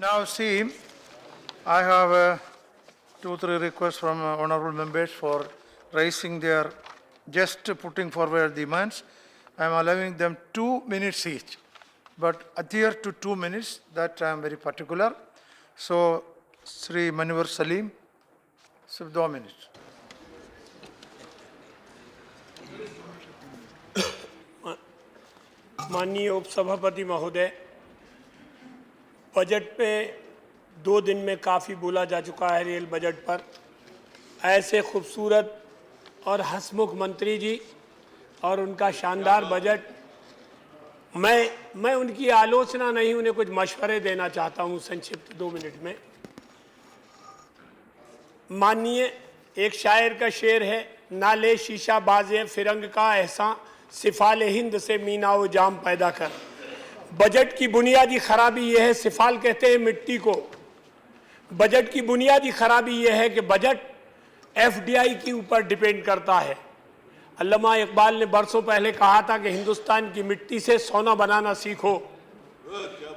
Now see, I have two, three requests from honorable members for raising their, just putting forward demands. I am allowing them 2 minutes each, but adhere to 2 minutes, that I am very particular. So, Sri Manwar Salim, 2 minutes. माननीय उपसभापति महोदय, budget पे 2 दिन में काफ़ी बोला जा चुका है रेल बजट पर। ऐसे खूबसूरत और हंसमुख मंत्री जी और उनका शानदार बजट, मैं उनकी आलोचना नहीं, उन्हें कुछ मशवरे देना चाहता हूं संक्षिप्त 2 मिनट में। माननीय, एक शायर का शेर है, ना ले शीशा बाजे फिरंग का एहसान, सिफाले हिंद से मीनाओ जाम पैदा कर। बजट की बुनियादी खराबी यह है, सिफाल कहते हैं मिट्टी को। बजट की बुनियादी खराबी यह है कि बजट एफडीआई के ऊपर डिपेंड करता है। अल्लामा इकबाल ने बरसों पहले कहा था कि हिंदुस्तान की मिट्टी से सोना बनाना सीखो,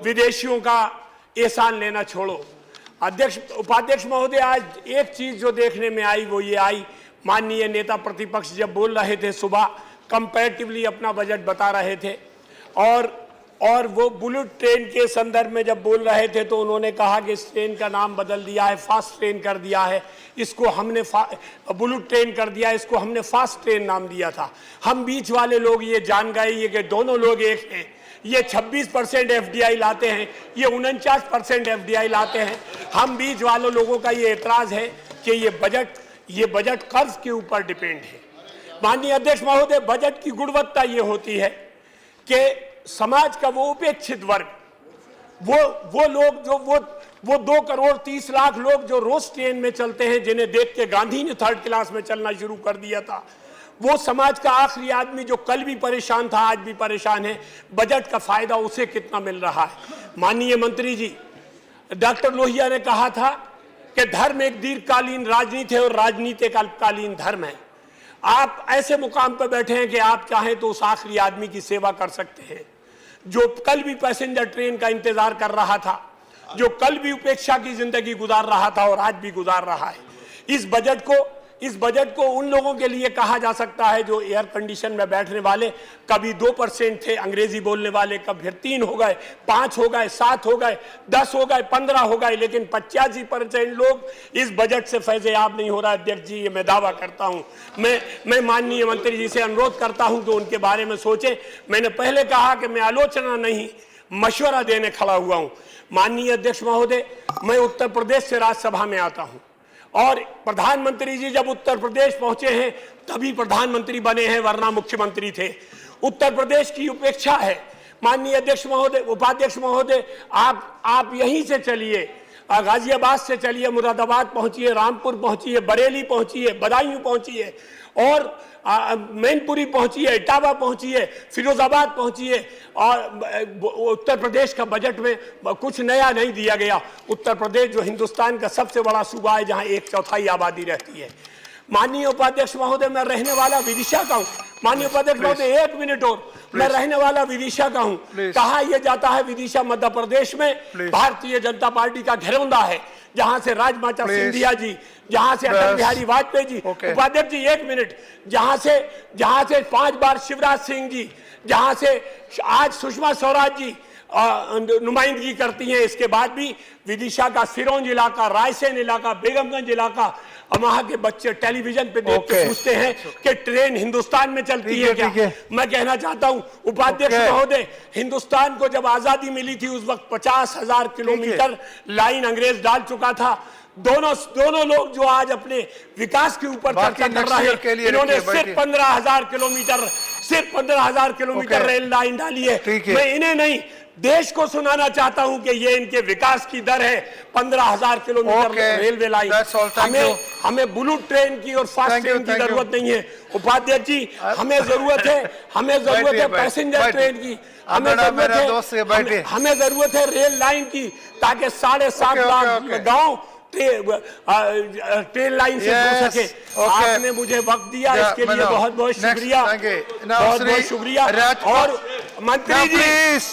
विदेशियों का एहसान लेना छोड़ो। उपाध्यक्ष महोदय, आज एक चीज जो देखने में आई वो ये आई, माननीय नेता प्रतिपक्ष जब बोल रहे थे सुबह, कंपैरेटिवली अपना बजट बता रहे थे और वो बुलेट ट्रेन के संदर्भ में जब बोल रहे थे तो उन्होंने कहा कि इस ट्रेन का नाम बदल दिया है, फास्ट ट्रेन कर दिया है, इसको हमने बुलेट ट्रेन कर दिया, इसको हमने फास्ट ट्रेन नाम दिया था। हम बीच वाले लोग ये जान गए ये कि दोनों लोग एक हैं। ये 26% एफडीआई लाते हैं, ये 49% एफडीआई लाते हैं। हम बीच वालों लोगों का ये एतराज है कि ये बजट कर्ज के ऊपर डिपेंड है। माननीय अध्यक्ष महोदय, बजट की गुणवत्ता ये होती है कि समाज का वो उपेक्षित वर्ग, वो लोग जो वो 2 करोड़ 30 लाख लोग जो रोज ट्रेन में चलते हैं, जिन्हें देख के गांधी ने 3rd क्लास में चलना शुरू कर दिया था, वो समाज का आखिरी आदमी जो कल भी परेशान था आज भी परेशान है, बजट का फायदा उसे कितना मिल रहा है। माननीय मंत्री जी, डॉक्टर लोहिया ने कहा था कि धर्म एक दीर्घकालीन राजनीति है और राजनीति एक अल्पकालीन धर्म है। आप ऐसे मुकाम पर बैठे हैं कि आप चाहें तो उस आखिरी आदमी की सेवा कर सकते हैं जो कल भी पैसेंजर ट्रेन का इंतजार कर रहा था, जो कल भी उपेक्षा की जिंदगी गुजार रहा था और आज भी गुजार रहा है। इस बजट को उन लोगों के लिए कहा जा सकता है जो एयर कंडीशन में बैठने वाले, कभी 2% थे अंग्रेजी बोलने वाले, कब फिर 3 हो गए, 5 हो गए, 7 हो गए, 10 हो गए, 15 हो गए, लेकिन 85% लोग इस बजट से फैज़-ए-आब नहीं हो रहा है। अध्यक्ष जी, ये मैं दावा करता हूं। मैं माननीय मंत्री जी से अनुरोध करता हूं कि उनके बारे में सोचें। मैंने पहले कहा कि मैं आलोचना नहीं, मशवरा देने खड़ा हुआ हूं। माननीय अध्यक्ष महोदय, मैं उत्तर प्रदेश से राज्यसभा में आता हूं और प्रधानमंत्री जी जब उत्तर प्रदेश पहुंचे हैं तभी प्रधानमंत्री बने हैं, वरना मुख्यमंत्री थे। उत्तर प्रदेश की उपेक्षा है। माननीय अध्यक्ष महोदय, उपाध्यक्ष महोदय, आप यहीं से चलिए, गाजियाबाद से चलिए, मुरादाबाद पहुंचिए, रामपुर पहुंचिए, बरेली पहुंचिए, बदायूं पहुंचिए और मैनपुरी पहुंचिए, इटावा पहुंचिए, फिरोजाबाद पहुंचिए। और उत्तर प्रदेश का बजट में कुछ नया नहीं दिया गया। उत्तर प्रदेश जो हिंदुस्तान का सबसे बड़ा सूबा है, जहां 1/4 आबादी रहती है। माननीय उपाध्यक्ष महोदय, मैं रहने वाला विदिशा का हूं। माननीय उपाध्यक्ष महोदय, 1 मिनट और, मैं रहने वाला विदिशा का हूं। कहा यह जाता है विदिशा मध्य प्रदेश में भारतीय जनता पार्टी का घरौंदा है, जहां से राजमाता सिंधिया जी, जहां से अटल बिहारी वाजपेयी जी, उपाध्यक्ष जी 1 मिनट, जहां से 5 बार शिवराज सिंह जी, जहां से आज सुषमा स्वराज जी नुमाइंदगी करती हैं। इसके बाद भी विदिशा का सिरोंज इलाका, रायसेन इलाका, बेगमगंज इलाका, वहां के बच्चे टेलीविजन पे देख के पूछते हैं कि ट्रेन हिंदुस्तान में चलती है क्या। मैं कहना चाहता हूं उपाध्यक्ष महोदय, हिंदुस्तान को जब आजादी मिली थी उस वक्त 50,000 किलोमीटर लाइन अंग्रेज डाल चुका था। दोनों लोग जो आज अपने विकास के ऊपर चर्चा कर रहे हैं, इन्होंने सिर्फ 15,000 किलोमीटर रेल लाइन डाली है। मैं इन्हें नहीं, देश को सुनाना चाहता हूं कि ये इनके विकास की दर है 15,000 किलोमीटर रेलवे लाइन। हमें बुलेट ट्रेन की और फास्ट ट्रेन की जरूरत नहीं है उपाध्यक्ष जी, हमें जरूरत है पैसेंजर ट्रेन की, हमें जरूरत है रेल लाइन की, ताकि 7.5 लाख गाँव ट्रेन लाइन से जुड़ सके। आपने मुझे वक्त दिया, इसके लिए बहुत बहुत शुक्रिया, बहुत बहुत शुक्रिया। और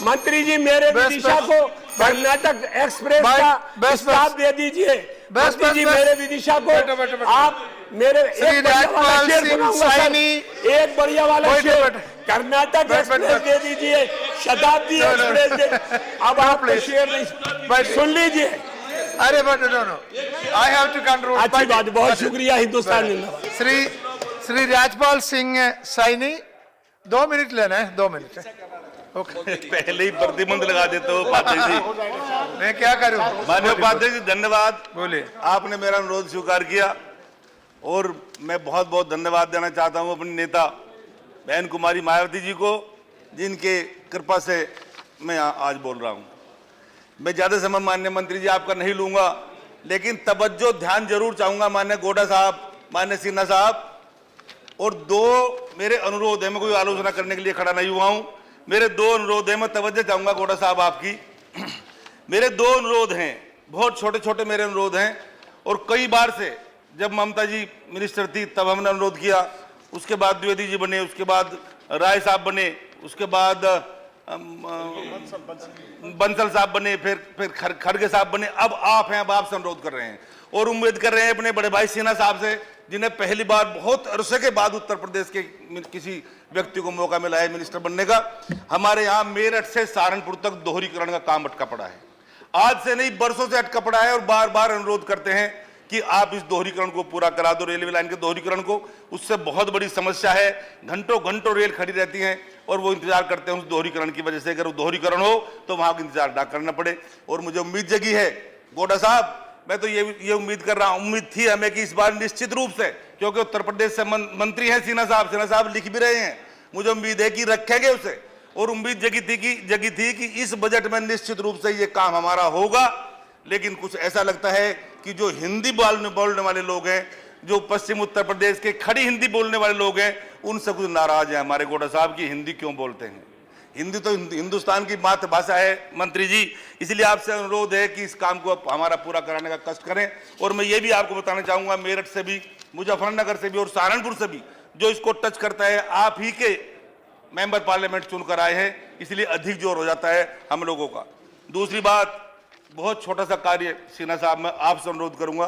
मंत्री जी मेरे विदिशा को कर्नाटक एक्सप्रेस का स्टाफ दे दीजिए। मंत्री जी मेरे विदिशा को आप मेरे एक बढ़िया वाला शेर सुनाऊंगा सर, एक बढ़िया वाला शेर। कर्नाटक एक्सप्रेस दे दीजिए, शताब्दी एक्सप्रेस दे। अब आप शेर नहीं सुन लीजिए। अरे but no, I have to control. अच्छी बात, बहुत शुक्रिया। हिंदुस्तान जिंदाबाद। श्री राजपाल सिंह सैनी, 2 मिनट लेना है, 2 मिनट। ओके, पहले ही प्रतिबंध लगा देते हो उपाध्यक्ष जी। मैं क्या करूं? माननीय उपाध्यक्ष जी धन्यवाद, बोलिए। आपने मेरा अनुरोध स्वीकार किया और मैं बहुत बहुत धन्यवाद देना चाहता हूं अपनी नेता बहन कुमारी मायावती जी को, जिनके कृपा से मैं आज बोल रहा हूं। मैं ज्यादा समय माननीय मंत्री जी आपका नहीं लूंगा, लेकिन तवज्जो ध्यान जरूर चाहूंगा माननीय गोडा साहब, माननीय सिन्हा साहब, और 2 मेरे अनुरोध है। मैं कोई आलोचना करने के लिए खड़ा नहीं हुआ हूं, मेरे 2 अनुरोध हैं। मैं तवज्जो चाहूंगा गोडा साहब आपकी। मेरे 2 अनुरोध हैं, बहुत छोटे छोटे मेरे अनुरोध हैं, और कई बार से जब ममता जी मिनिस्टर थी तब हमने अनुरोध किया, उसके बाद द्विवेदी जी बने, उसके बाद राय साहब बने, उसके बाद बंसल साहब बने, फिर खड़गे साहब बने, अब आप हैं। अब आपसे अनुरोध कर रहे हैं और उम्मीद कर रहे हैं अपने बड़े भाई सिन्हा साहब से, जिन्हें पहली बार बहुत अरसे के बाद उत्तर प्रदेश के किसी व्यक्ति को मौका मिला है मिनिस्टर बनने का। हमारे यहाँ मेरठ से सहारनपुर तक दोहरीकरण का काम अटका पड़ा है, आज से नहीं बरसों से अटका पड़ा है, और बार बार अनुरोध करते हैं कि आप इस दोहरीकरण को पूरा करा दो, रेलवे लाइन के दोहरीकरण को। उससे बहुत बड़ी समस्या है, घंटों घंटों रेल खड़ी रहती हैं और वो इंतजार करते हैं उस दोहरीकरण की वजह से। अगर वो दोहरीकरण हो तो वहां इंतजार ना करना पड़े। और मुझे उम्मीद जगी है गोडा साहब, मैं तो ये उम्मीद कर रहा हूं, उम्मीद थी हमें कि इस बार निश्चित रूप से, क्योंकि उत्तर प्रदेश से मंत्री हैं सिन्हा साहब लिख भी रहे हैं, मुझे उम्मीद है कि रखेंगे उसे। और उम्मीद जगी थी कि इस बजट में निश्चित रूप से ये काम हमारा होगा। लेकिन कुछ ऐसा लगता है कि जो हिंदी बोलने वाले लोग हैं, जो पश्चिम उत्तर प्रदेश के खड़ी हिंदी बोलने वाले लोग हैं, उनसे कुछ नाराज हैं हमारे गोडा साहब की हिंदी क्यों बोलते हैं। हिंदी तो हिंदुस्तान की मातृभाषा है मंत्री जी, इसलिए आपसे अनुरोध है कि इस काम को हमारा पूरा कराने का कष्ट करें। और मैं ये भी आपको बताना चाहूंगा, मेरठ से भी, मुजफ्फरनगर से भी और सहारनपुर से भी जो इसको टच करता है, आप ही के मेंबर पार्लियामेंट चुनकर आए हैं, इसलिए अधिक जोर हो जाता है हम लोगों का। दूसरी बात, बहुत छोटा सा कार्य सिन्हा साहब, मैं आपसे अनुरोध करूंगा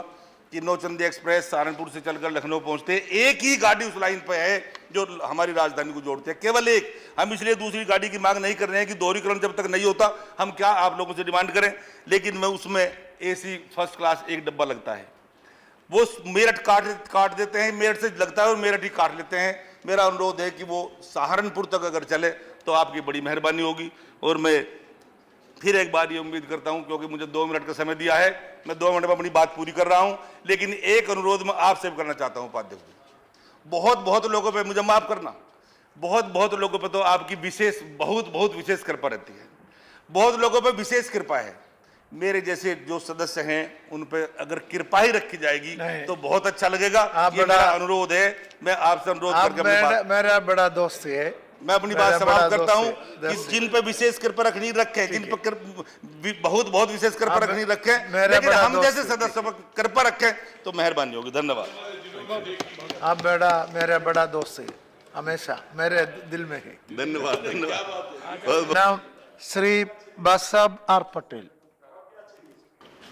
कि नौचंदी एक्सप्रेस सहारनपुर से चलकर लखनऊ पहुंचते हैं, एक ही गाड़ी उस लाइन पर है जो हमारी राजधानी को जोड़ते हैं, केवल एक। हम इसलिए दूसरी गाड़ी की मांग नहीं कर रहे हैं कि दोहरीकरण जब तक नहीं होता हम क्या आप लोगों से डिमांड करें, लेकिन मैं उसमें AC फर्स्ट क्लास एक डब्बा लगता है, वो मेरठ काट देते हैं, मेरठ से लगता है और मेरठ ही काट लेते हैं। मेरा अनुरोध है कि वो सहारनपुर तक अगर चले तो आपकी बड़ी मेहरबानी होगी। और मैं फिर एक बार ये उम्मीद करता हूं, क्योंकि मुझे 2 मिनट का समय दिया है, मैं 2 मिनट में अपनी बात पूरी कर रहा हूं, लेकिन एक अनुरोध मैं आपसे करना चाहता हूं उपाध्यक्ष जी। बहुत लोगों पे, मुझे माफ करना, बहुत लोगों पे तो आपकी विशेष बहुत विशेष कृपा रहती है, बहुत लोगों पे विशेष कृपा है। मेरे जैसे जो सदस्य हैं उन पे अगर कृपा ही रखी जाएगी तो बहुत अच्छा लगेगा। ये मेरा अनुरोध है, मैं आपसे अनुरोध करके मेरा बड़ा दोस्त है, मैं अपनी बात समाप्त करता हूं कि जिन पे विशेष कृपा रखनी रखे, जिन पे बहुत विशेष कृपा रखनी रखे, लेकिन हम जैसे सदस्य पर कृपा रखें तो मेहरबानी होगी। धन्यवाद। आप मेरा बड़ा दोस्त है, हमेशा मेरे दिल में है। धन्यवाद। नाउ श्री बासाब आर पटेल।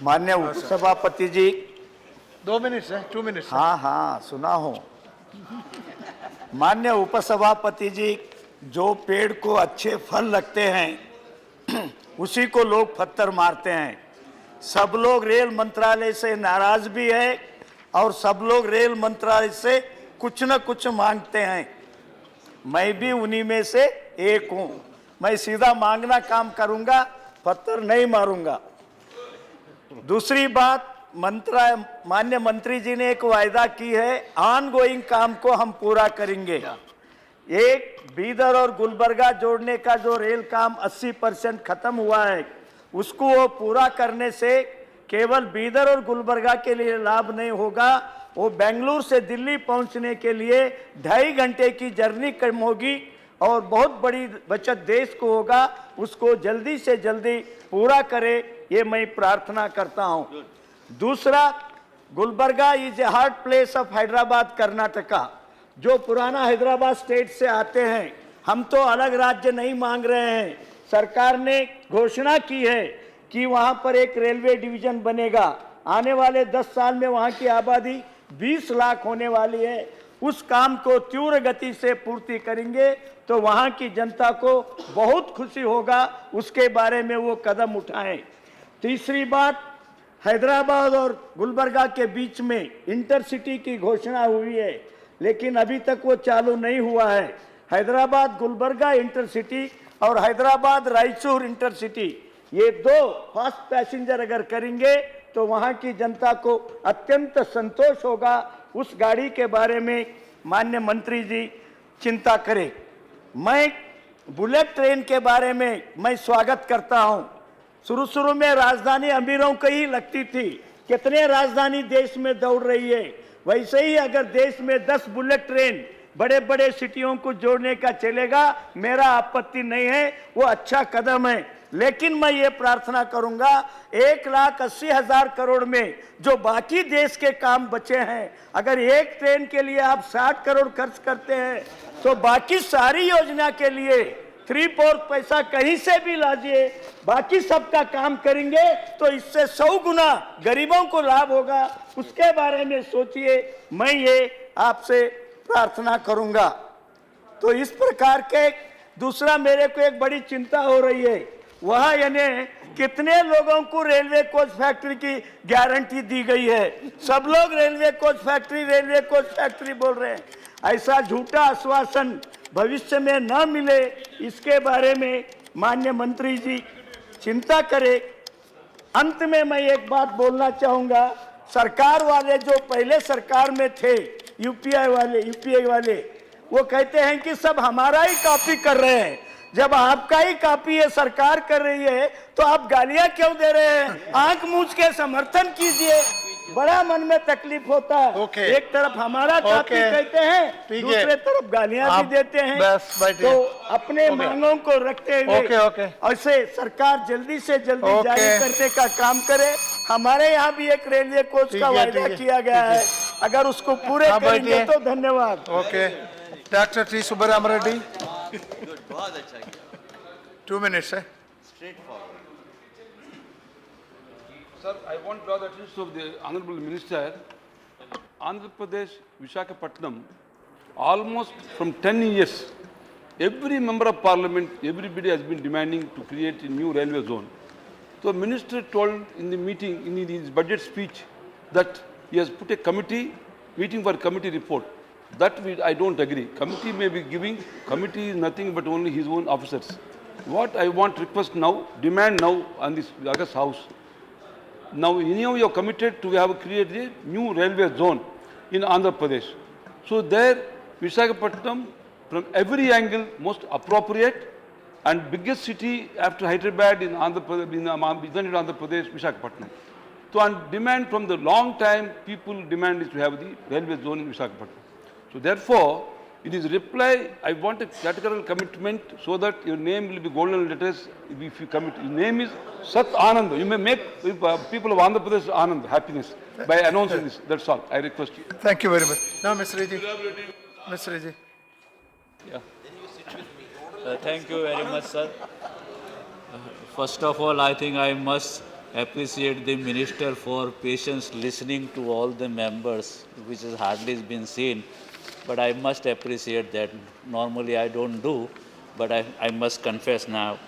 मान्य उपसभापति जी। 2 मिनट है, 2 मिनट। हाँ सुना हूँ। मान्य उपसभापति जी, जो पेड़ को अच्छे फल लगते हैं उसी को लोग पत्थर मारते हैं। सब लोग रेल मंत्रालय से नाराज भी है और सब लोग रेल मंत्रालय से कुछ न कुछ मांगते हैं। मैं भी उन्हीं में से एक हूँ। मैं सीधा मांगना काम करूँगा, पत्थर नहीं मारूंगा। दूसरी बात, मान्य मंत्री जी ने एक वायदा की है, ऑन गोइंग काम को हम पूरा करेंगे। एक बीदर और गुलबर्गा जोड़ने का जो रेल काम 80% खत्म हुआ है, उसको वो पूरा करने से केवल बीदर और गुलबर्गा के लिए लाभ नहीं होगा, वो बेंगलुरु से दिल्ली पहुंचने के लिए 2.5 घंटे की जर्नी कम होगी और बहुत बड़ी बचत देश को होगा। उसको जल्दी से जल्दी पूरा करे, ये मैं प्रार्थना करता हूं। दूसरा, Gulbarga is a heart place of Hyderabad Karnataka. जो पुराना हैदराबाद स्टेट से आते हैं, हम तो अलग राज्य नहीं मांग रहे हैं। सरकार ने घोषणा की है कि वहां पर एक रेलवे डिवीजन बनेगा। आने वाले 10 साल में वहां की आबादी 20 लाख होने वाली है। उस काम को तीव्र गति से पूर्ति करेंगे तो वहां की जनता को बहुत खुशी होगा, उसके बारे में वो कदम उठाएं। तीसरी बात, हैदराबाद और गुलबर्गा के बीच में इंटरसिटी की घोषणा हुई है, लेकिन अभी तक वो चालू नहीं हुआ है। हैदराबाद गुलबर्गा इंटरसिटी और हैदराबाद रायचूर इंटरसिटी, ये 2 फास्ट पैसेंजर अगर करेंगे तो वहां की जनता को अत्यंत संतोष होगा। उस गाड़ी के बारे में माननीय मंत्री जी चिंता करें। मैं बुलेट ट्रेन के बारे में मैं स्वागत करता हूं। शुरू में राजधानी अमीरों को ही लगती थी, कितने राजधानी देश में दौड़ रही है। वैसे ही अगर देश में 10 बुलेट ट्रेन बड़े बड़े सिटियों को जोड़ने का चलेगा, मेरा आपत्ति नहीं है, वो अच्छा कदम है। लेकिन मैं ये प्रार्थना करूंगा, 1,80,000 करोड़ में जो बाकी देश के काम बचे हैं, अगर एक ट्रेन के लिए आप 60 करोड़ खर्च करते हैं तो बाकी सारी योजना के लिए 3/4 पैसा कहीं से भी लाजिए, बाकी सबका काम करेंगे तो इससे 100 गुना गरीबों को लाभ होगा। उसके बारे में सोचिए, मैं ये आपसे प्रार्थना करूंगा। तो इस प्रकार के दूसरा मेरे को एक बड़ी चिंता हो रही है, वहां यानी कितने लोगों को रेलवे कोच फैक्ट्री की गारंटी दी गई है। सब लोग रेलवे कोच फैक्ट्री बोल रहे हैं। ऐसा झूठा आश्वासन भविष्य में न मिले, इसके बारे में माननीय मंत्री जी चिंता करें। अंत में मैं एक बात बोलना चाहूंगा, सरकार वाले जो पहले सरकार में थे, यूपीआई वाले वो कहते हैं कि सब हमारा ही कॉपी कर रहे हैं। जब आपका ही कॉपी ये सरकार कर रही है तो आप गालियां क्यों दे रहे हैं? आंख मूंझ के समर्थन कीजिए। बड़ा मन में तकलीफ होता है। एक तरफ हमारा कॉपी कहते हैं, दूसरे तरफ गालियां भी देते हैं। तो अपने मांगों को रखते हुए ऐसे सरकार जल्दी से जल्दी जारी करने का काम करे। हमारे यहाँ भी एक रेलवे कोच का वायदा किया गया है, अगर उसको पूरे करेंगे तो धन्यवाद। Okay, doctor T Subbarami Reddy, 2 minutes है। Sir, I want to draw the attention of the Honorable Minister. Andhra Pradesh, Visakhapatnam, almost from 10 years, every member of parliament, everybody has been demanding to create a new railway zone. So the minister told in the meeting, in his budget speech, that he has put a committee, meeting for committee report. That I don't agree. Committee may be giving, committee is nothing but only his own officers. What I want request now, demand now on this August House, now anyhow you are committed to have created a new railway zone in Andhra Pradesh. So there, Visakhapatnam, from every angle, most appropriate and biggest city after Hyderabad in Andhra Pradesh, Visakhapatnam. So on demand from the long time, people demand is to have the railway zone in Visakhapatnam. So therefore, in his reply, I want a categorical commitment so that your name will be golden letters if you commit. His name is Sat Anand. You may make people of Andhra Pradesh Anand, happiness, by announcing this. That's all. I request you. Thank you very much. Now, Ms. Reddy. Ms. Reddy. Yeah. Thank you very much, sir. First of all, I think I must appreciate the minister for patience listening to all the members, which has hardly been seen. But I must appreciate that. Normally I don't do, but I must confess now.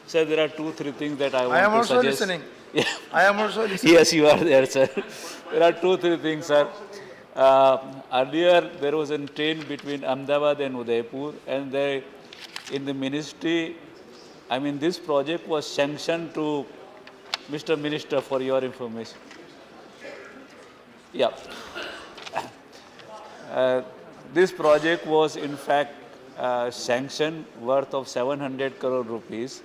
Sir, there are 2-3 things that I want to suggest. I am also listening. Yeah. I am also listening. Yes, you are there, sir. There are 2-3 things, sir. Earlier, there was a train between Ahmedabad and Udaipur, and in the ministry, I mean, this project was sanctioned to Mr. Minister for your information. Yeah. This project was in fact sanctioned worth of 700 crore rupees,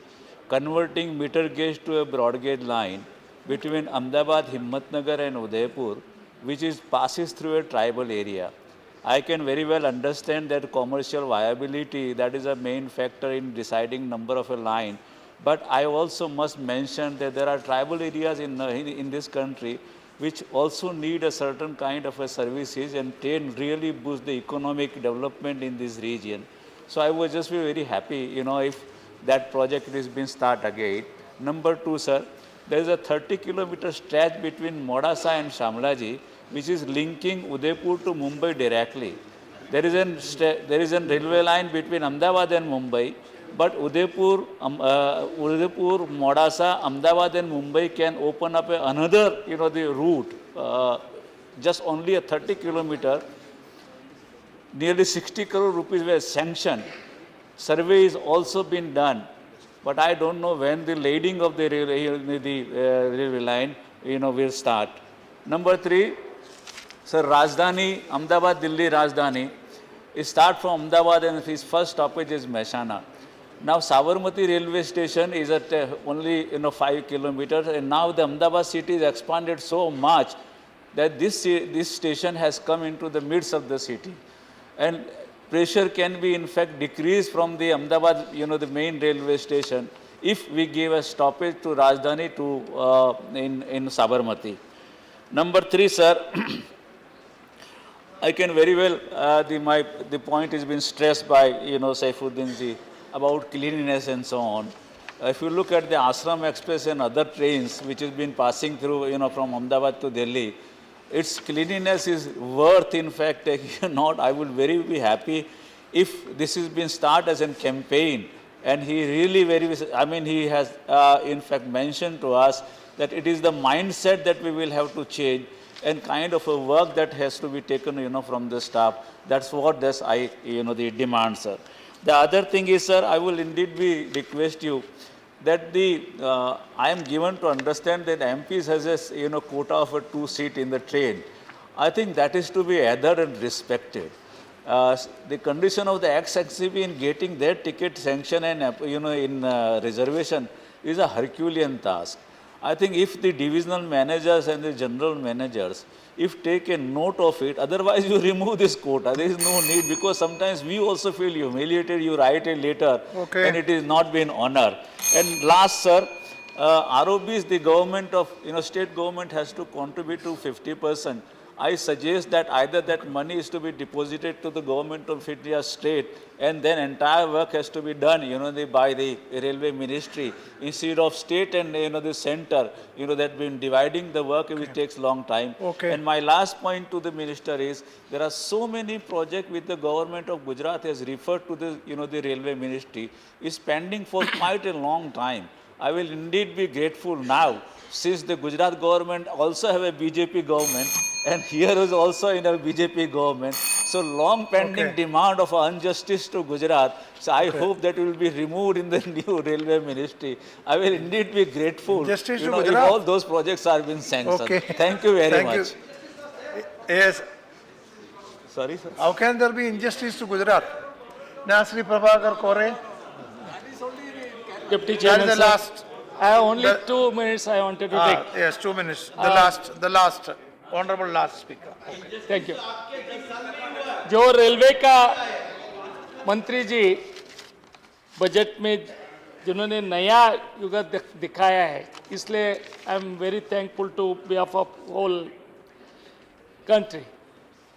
converting meter gauge to a broad gauge line between Ahmedabad, Himmatnagar and Udaipur, which passes through a tribal area. I can very well understand that commercial viability, that is a main factor in deciding number of a line. But I also must mention that there are tribal areas in this country which also need a certain kind of a services, and train really boost the economic development in this region. So I would just be very happy, if that project is being started again. Number 2, sir, there is a 30-kilometer stretch between Modasa and Shamlaji, which is linking Udaipur to Mumbai directly. There is a railway line between Ahmedabad and Mumbai, but Udaipur, Modasa, Ahmedabad and Mumbai can open up another, the route, just only a 30-kilometer. Nearly 60 crore rupees were sanctioned. Survey is also been done, but I don't know when the lading of the railway line, will start. Number 3, sir, Rajdhani, Ahmedabad, Delhi Rajdhani, it start from Ahmedabad and his first stoppage is Mehsana. Now Sabarmati railway station is at only 5 kilometers, and now the Ahmedabad city is expanded so much that this station has come into the midst of the city. And pressure can be in fact decreased from the Ahmedabad, the main railway station, if we give a stoppage to Rajdhani to in Sabarmati. Number 3, sir, I can very well, the point has been stressed by, Saifuddin ji about cleanliness and so on. If you look at the Ashram Express and other trains which has been passing through, from Ahmedabad to Delhi, its cleanliness is worth, in fact, not. I would be happy if this has been started as a campaign, and he really he has, in fact, mentioned to us that it is the mindset that we will have to change and kind of a work that has to be taken, from the staff. That's what the demand, sir. The other thing is, sir, I will indeed request you that I am given to understand that MPs has a quota of a 2 seat in the train. I think that is to be adhered and respected. The condition of the ex-XCB in getting their ticket sanction and in reservation is a Herculean task. I think if the divisional managers and the general managers, if take a note of it, otherwise you remove this quota. There is no need, because sometimes we also feel humiliated. You write a letter and it is not been honored. And last, sir, ROBs, the government of, state government has to contribute to 50%. I suggest that either that money is to be deposited to the government of India state, and then entire work has to be done, by the railway ministry, instead of state and, the center, that been dividing the work, which takes long time. And my last point to the minister is, there are so many projects which the government of Gujarat has referred to the, the railway ministry, is pending for quite a long time. I will indeed be grateful now, since the Gujarat government also have a BJP government, and here is also in a BJP government. So long pending demand of injustice to Gujarat. So I hope that will be removed in the new railway ministry. I will indeed be grateful, Justice to if Gujarat. all those projects are being sanctioned. Thank you very much. Yes. Sorry, sir. How can there be injustice to Gujarat? Nasri Prabhakar Kore. Deputy That Chairman, is the sir, last. I have only 2 minutes I wanted to take. Yes, 2 minutes. The last, honorable last speaker. Thank you. जो railway का मंत्री जी budget में जिन्होंने नया युग दिखाया है, इसलिए I am very thankful to behalf of whole country.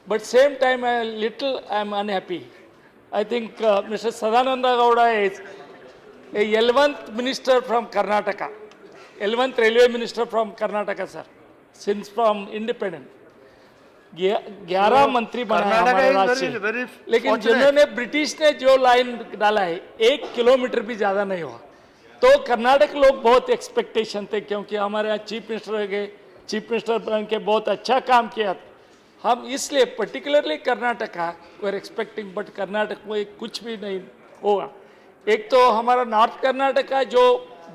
But same time I am unhappy. I think mister Sadananda Gowda is a 11th minister from Karnataka, 11th railway minister from Karnataka, sir, since from independent. 11 मंत्री बना है हमारे राज्य से, लेकिन जिन्होंने British ने जो लाइन डाला है 1 किलोमीटर भी ज़्यादा नहीं हुआ. तो कर्नाटक लोग बहुत एक्सपेक्टेशन थे, क्योंकि हमारे यहाँ चीफ मिनिस्टर रह गए, चीफ मिनिस्टर बन के बहुत अच्छा काम किया. हम इसलिए particularly Karnataka were expecting, but Karnataka में कुछ भी नहीं होगा. एक तो हमारा नॉर्थ कर्नाटका जो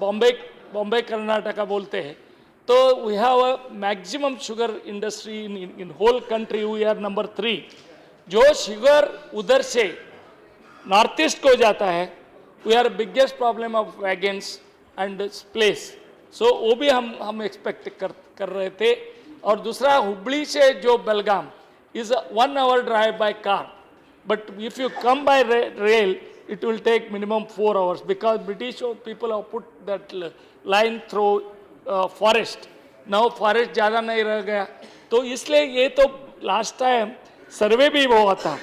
बॉम्बे कर्नाटका बोलते हैं, तो we have a maximum sugar industry in whole country. We are number 3. जो शुगर उधर से नॉर्थ ईस्ट को जाता है, we are biggest problem of wagons and place. So वो भी हम एक्सपेक्ट कर रहे थे. और दूसरा, हुबली से जो Belgaum is 1 hour drive by car, but if you come by rail it will take minimum 4 hours, because British people have put that line through forest. Now forest ज़्यादा नहीं रह गया, तो इसलिए ये तो लास्ट टाइम सर्वे भी हुआ था,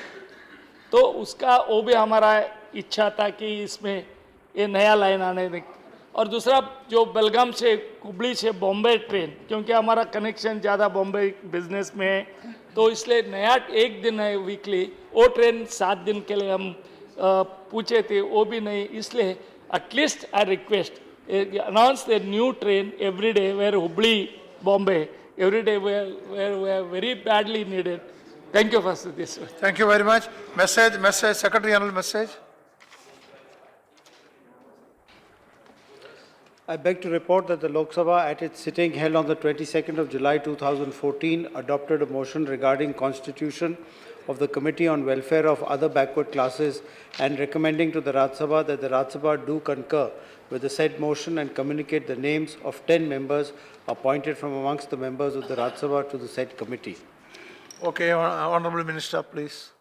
तो उसका वो भी हमारा इच्छा था कि इसमें ये नया लाइन आने. और दूसरा जो बेलगाम से हुबली से बॉम्बे ट्रेन, क्योंकि हमारा कनेक्शन ज़्यादा बॉम्बे बिजनेस में है, तो इसलिए नया एक दिन है वीकली, वो ट्रेन 7 दिन के लिए हम पूछे थे, वो भी नहीं, इसलिए at least I request announce the new train every day where Hubli, Bombay, every day where we are very badly needed. Thank you for this. Thank you very much. Message, Secretary General message. I beg to report that the Lok Sabha at its sitting held on the 22nd of July 2014 adopted a motion regarding constitution of the Committee on Welfare of Other Backward Classes and recommending to the Rajya Sabha that the Rajya Sabha do concur with the said motion and communicate the names of 10 members appointed from amongst the members of the Rajya Sabha to the said committee. Okay, Honorable Minister, please.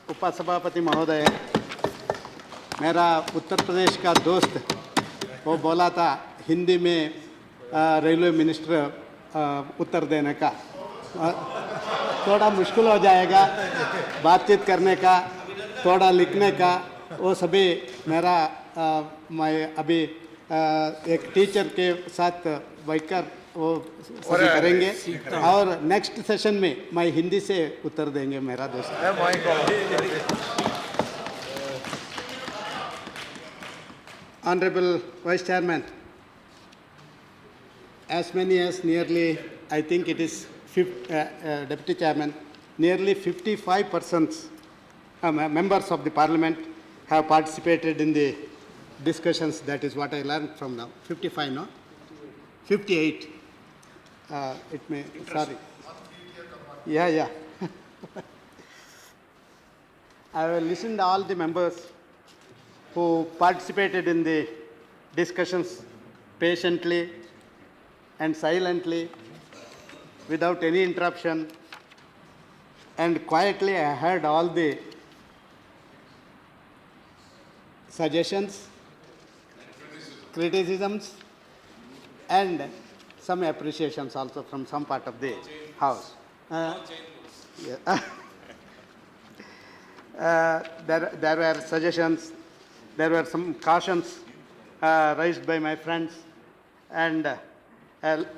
उपसभापति महोदय, मेरा उत्तर प्रदेश का दोस्त वो बोला था हिंदी में railway minister उत्तर देने का, थोड़ा मुश्किल हो जाएगा बातचीत करने का, थोड़ा लिखने का, वो सभी मेरा मैं अभी एक टीचर के साथ बैठकर वो सभी करेंगे और नेक्स्ट सेशन में मैं हिंदी से उत्तर देंगे मेरा दोस्त. Honorable Vice Chairman, as many as nearly, I think it is Deputy Chairman, nearly 55% members of the Parliament have participated in the discussions. That is what I learned from now. 55, no? 58. It may, sorry. Yeah. I will listen to all the members who participated in the discussions patiently and silently, without any interruption, and quietly I heard all the suggestions, criticisms, and some appreciations also from some part of the House. There were suggestions, there were some cautions raised by my friends, and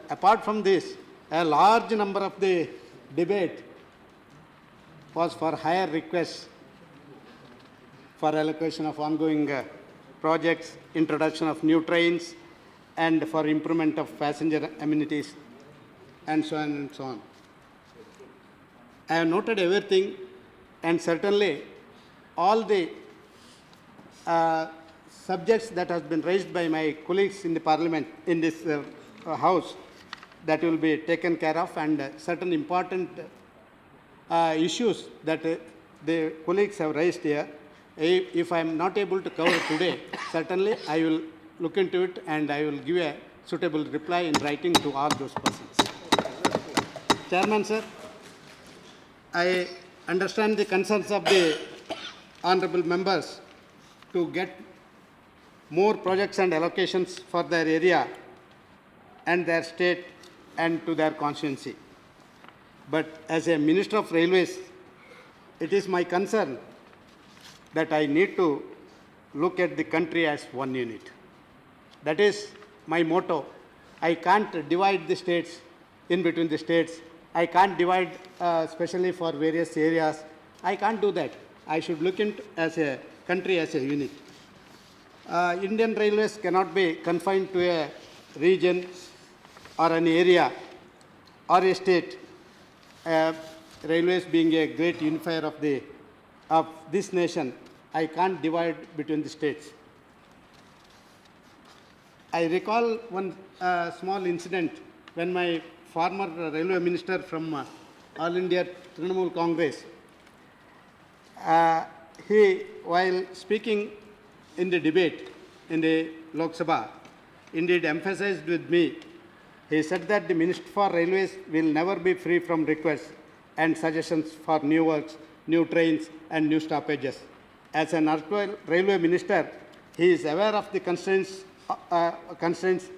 apart from this, a large number of the debate was for higher requests for allocation of ongoing projects, introduction of new trains, and for improvement of passenger amenities, and so on and so on. I have noted everything, and certainly all the subjects that has been raised by my colleagues in the Parliament, in this House, that will be taken care of, and certain important issues that the colleagues have raised here. If I am not able to cover today, certainly I will look into it and I will give a suitable reply in writing to all those persons. Chairman, sir, I understand the concerns of the honorable members to get more projects and allocations for their area and their state and to their constituency. But as a Minister of Railways, it is my concern that I need to look at the country as one unit. That is my motto. I can't divide the states in between the states. I can't divide especially for various areas. I can't do that. I should look into as a country as a unit. Indian Railways cannot be confined to a region or an area or a state. Railways being a great unifier of this nation, I can't divide between the states. I recall one small incident when my former railway minister from All India Trinamool Congress, he, while speaking in the debate in the Lok Sabha, indeed emphasized with me, he said that the Minister for Railways will never be free from requests and suggestions for new works, new trains, and new stoppages. As an erstwhile railway minister, he is aware of the constraints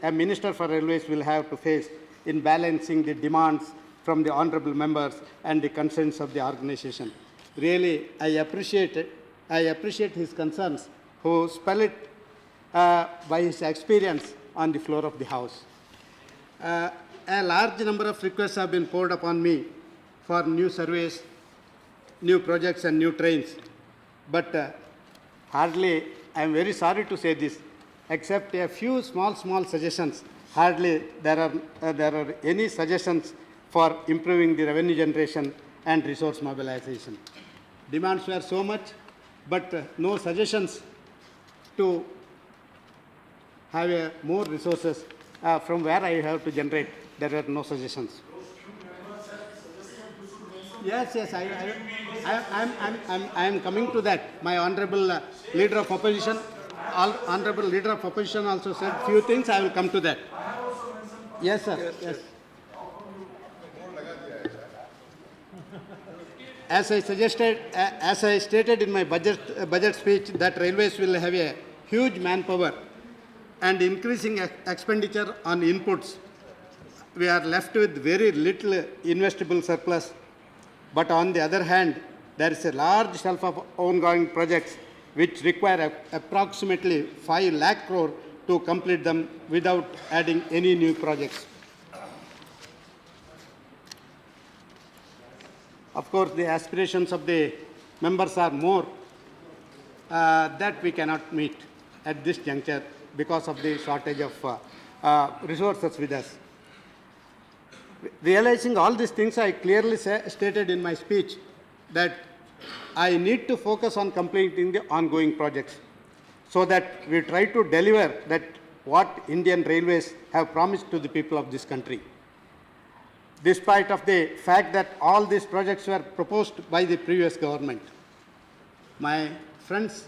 a Minister for Railways will have to face in balancing the demands from the honourable members and the concerns of the organization. Really, I appreciate his concerns who spell it by his experience on the floor of the House. A large number of requests have been poured upon me for new surveys, new projects and new trains. But hardly, I am very sorry to say this, except a few small suggestions, hardly there are any suggestions for improving the revenue generation and resource mobilization. Demands were so much, but no suggestions to have more resources from where I have to generate. There were no suggestions. Yes, I am coming to that. My honorable leader of opposition, honorable leader of opposition also said few things. I will come to that. Yes, sir. Yes. As I stated in my budget speech, that railways will have a huge manpower and increasing expenditure on inputs. We are left with very little investable surplus. But on the other hand, there is a large shelf of ongoing projects which require approximately 5 lakh crore to complete them without adding any new projects. Of course, the aspirations of the members are more that we cannot meet at this juncture because of the shortage of resources with us. Realizing all these things, I clearly stated in my speech that I need to focus on completing the ongoing projects so that we try to deliver that what Indian Railways have promised to the people of this country. Despite of the fact that all these projects were proposed by the previous government. My friends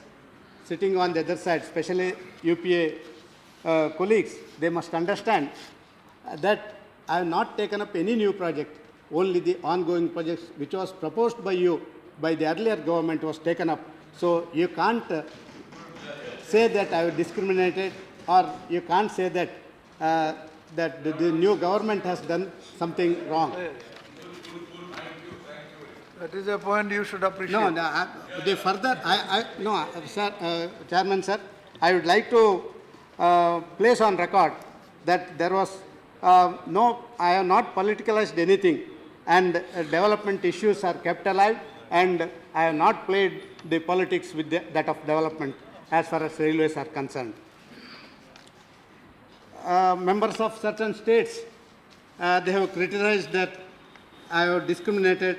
sitting on the other side, especially UPA colleagues, they must understand that I have not taken up any new project, only the ongoing projects which was proposed by you, by the earlier government was taken up. So you can't say that I have discriminated, or you can't say that that the new government has done something wrong. That is a point you should appreciate. No, the further, no, sir, Chairman, sir, I would like to place on record that there was no, I have not politicalized anything, and development issues are kept alive, and I have not played the politics with that of development as far as railways are concerned. Members of certain states, they have criticized that I have discriminated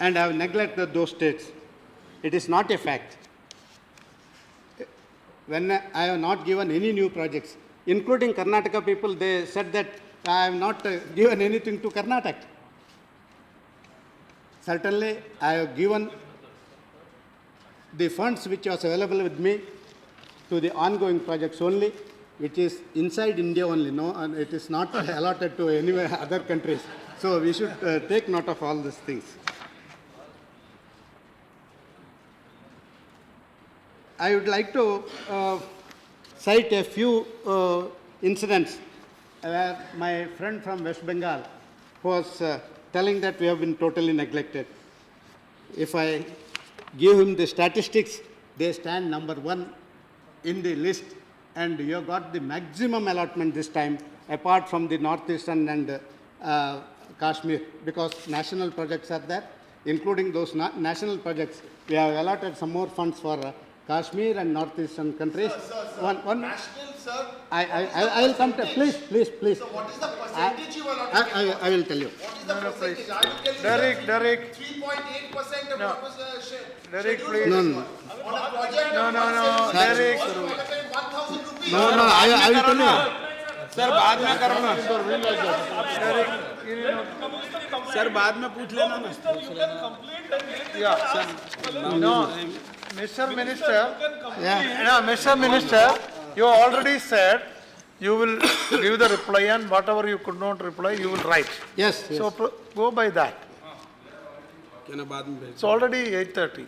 and I have neglected those states. It is not a fact. When I have not given any new projects, including Karnataka people, they said that I have not given anything to Karnataka. Certainly, I have given the funds which was available with me to the ongoing projects only, which is inside India only, no, and it is not allotted to any other countries. So we should take note of all these things. I would like to cite a few incidents where my friend from West Bengal was telling that we have been totally neglected. If I give him the statistics, they stand number 1 in the list, and you have got the maximum allotment this time, apart from the northeastern and Kashmir, because national projects are there. Including those national projects, we have allotted some more funds for Kashmir and northeastern countries. National, sir. I will come to, please. So what is the percentage you allotted? I will tell you. What is the percentage? I will tell you. Derek. 3.8% of what was Derek, scheduled please. for No, this no. one. On a project No, of no, no, 170, Derek. was to allocate 1,000 rupees. No, I will tell you. Sir बाद में करना sir बाद में पूछ लेना ना No, Mr. Minister, Yeah. no, Mr. Minister, you already said you will give the reply, and whatever you could not reply, you will write. Yes. So go by that. कहना बाद में भेज It's already 8:30.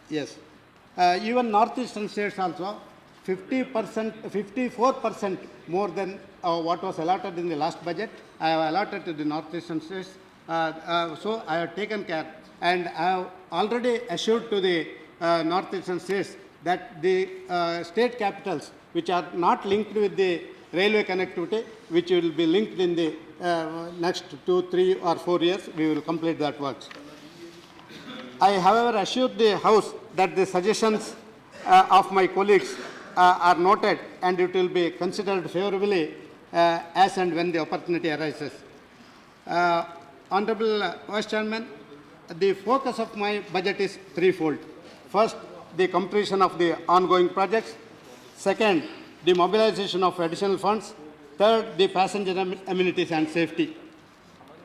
Yes. Even northeastern states also, 50%, 54% more than what was allotted in the last budget, I have allotted to the northeastern states. So I have taken care, and I have already assured to the northeastern states that the state capitals, which are not linked with the railway connectivity, which will be linked in the next 2, 3 or 4 years, we will complete that works. I, however, assured the House that the suggestions of my colleagues are noted and it will be considered favorably as and when the opportunity arises. Honorable Vice Chairman, the focus of my budget is threefold. First, the completion of the ongoing projects. Second, the mobilization of additional funds. Third, the passenger amenities and safety.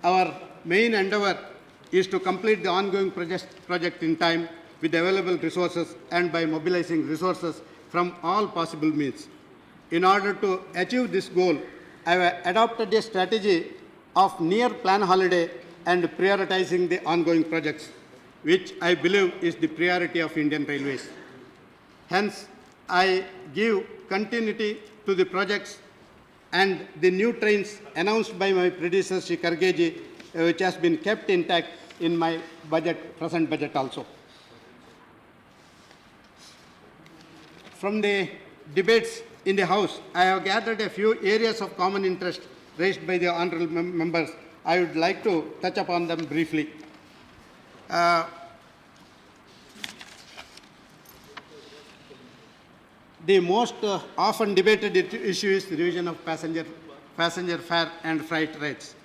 Our main endeavor is to complete the ongoing project in time with available resources and by mobilizing resources from all possible means. In order to achieve this goal, I have adopted a strategy of near plan holiday and prioritizing the ongoing projects, which I believe is the priority of Indian Railways. Hence, I give continuity to the projects and the new trains announced by my predecessor, Shri Kargeji, which has been kept intact in my budget, present budget also. From the debates in the House, I have gathered a few areas of common interest raised by the honourable members. I would like to touch upon them briefly. The most often debated issue is the revision of passenger fare and freight rates.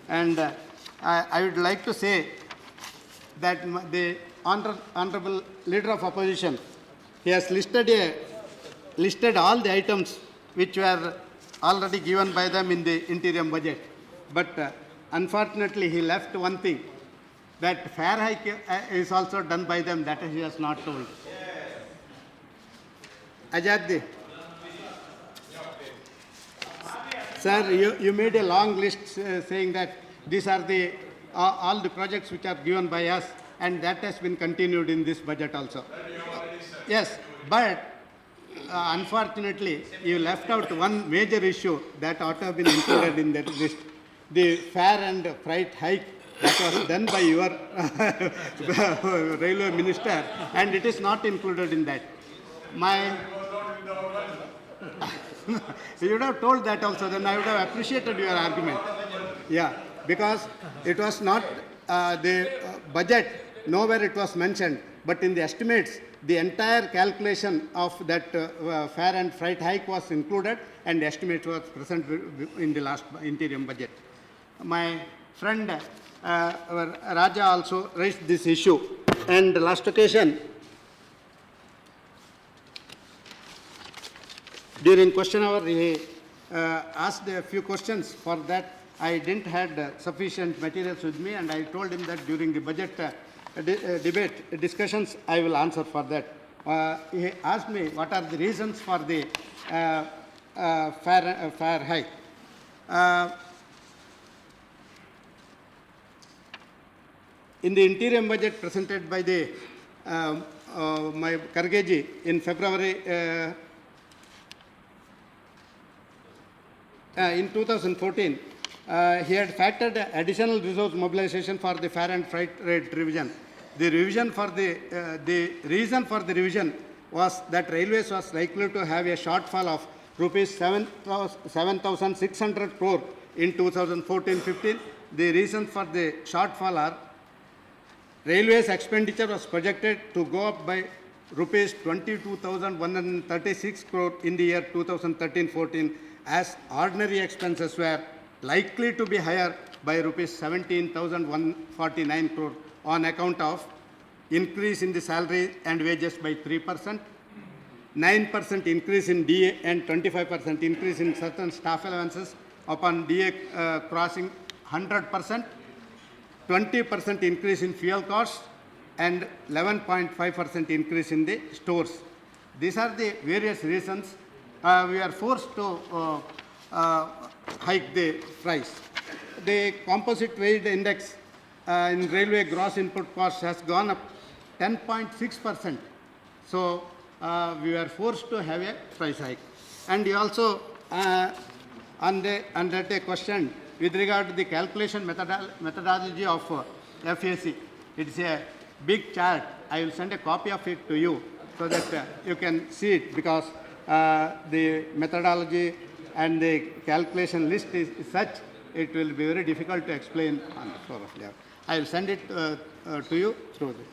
And I would like to say that the honourable leader of opposition, he has listed all the items which were already given by them in the interim budget. But unfortunately, he left one thing, that fare hike is also done by them, that he has not told. Ajad, sir, you made a long list saying that these are the all the projects which are given by us, and that has been continued in this budget also. Yes, but unfortunately, you left out one major issue that ought to have been included in that list. The fare and freight hike that was done by your railway minister, and it is not included in that. You would have told that also, then I would have appreciated your argument. Yeah, because it was not the budget, nowhere it was mentioned, but in the estimates, the entire calculation of that fare and freight hike was included, and the estimate was present in the last interim budget. My friend Raja also raised this issue, and the last occasion, during question hour, he asked a few questions. For that, I didn't have sufficient materials with me, and I told him that during the budget debate discussions, I will answer for that. He asked me what are the reasons for the fare hike. In the interim budget presented by the my Kargeji in February in 2014, he had factored additional resource mobilization for the fare and freight rate revision. The revision for the reason for the revision was that railways was likely to have a shortfall of rupees 7,600 crore in 2014-15. The reason for the shortfall are railways expenditure was projected to go up by rupees 22,136 crore in the year 2013-14, as ordinary expenses were likely to be higher by rupees 17,149 crore on account of increase in the salary and wages by 3%, 9% increase in DA and 25% increase in certain staff allowances upon DA crossing 100%, 20% increase in fuel costs, and 11.5% increase in the stores. These are the various reasons we are forced to hike the price. The composite weight index in railway gross input cost has gone up 10.6%. So we were forced to have a price hike. And he also under the question with regard to the calculation methodology of FAC. It's a big chart. I will send a copy of it to you. so that you can see it, because the methodology and the calculation list is such, it will be very difficult to explain on the floor of the House. I will send it to you through this.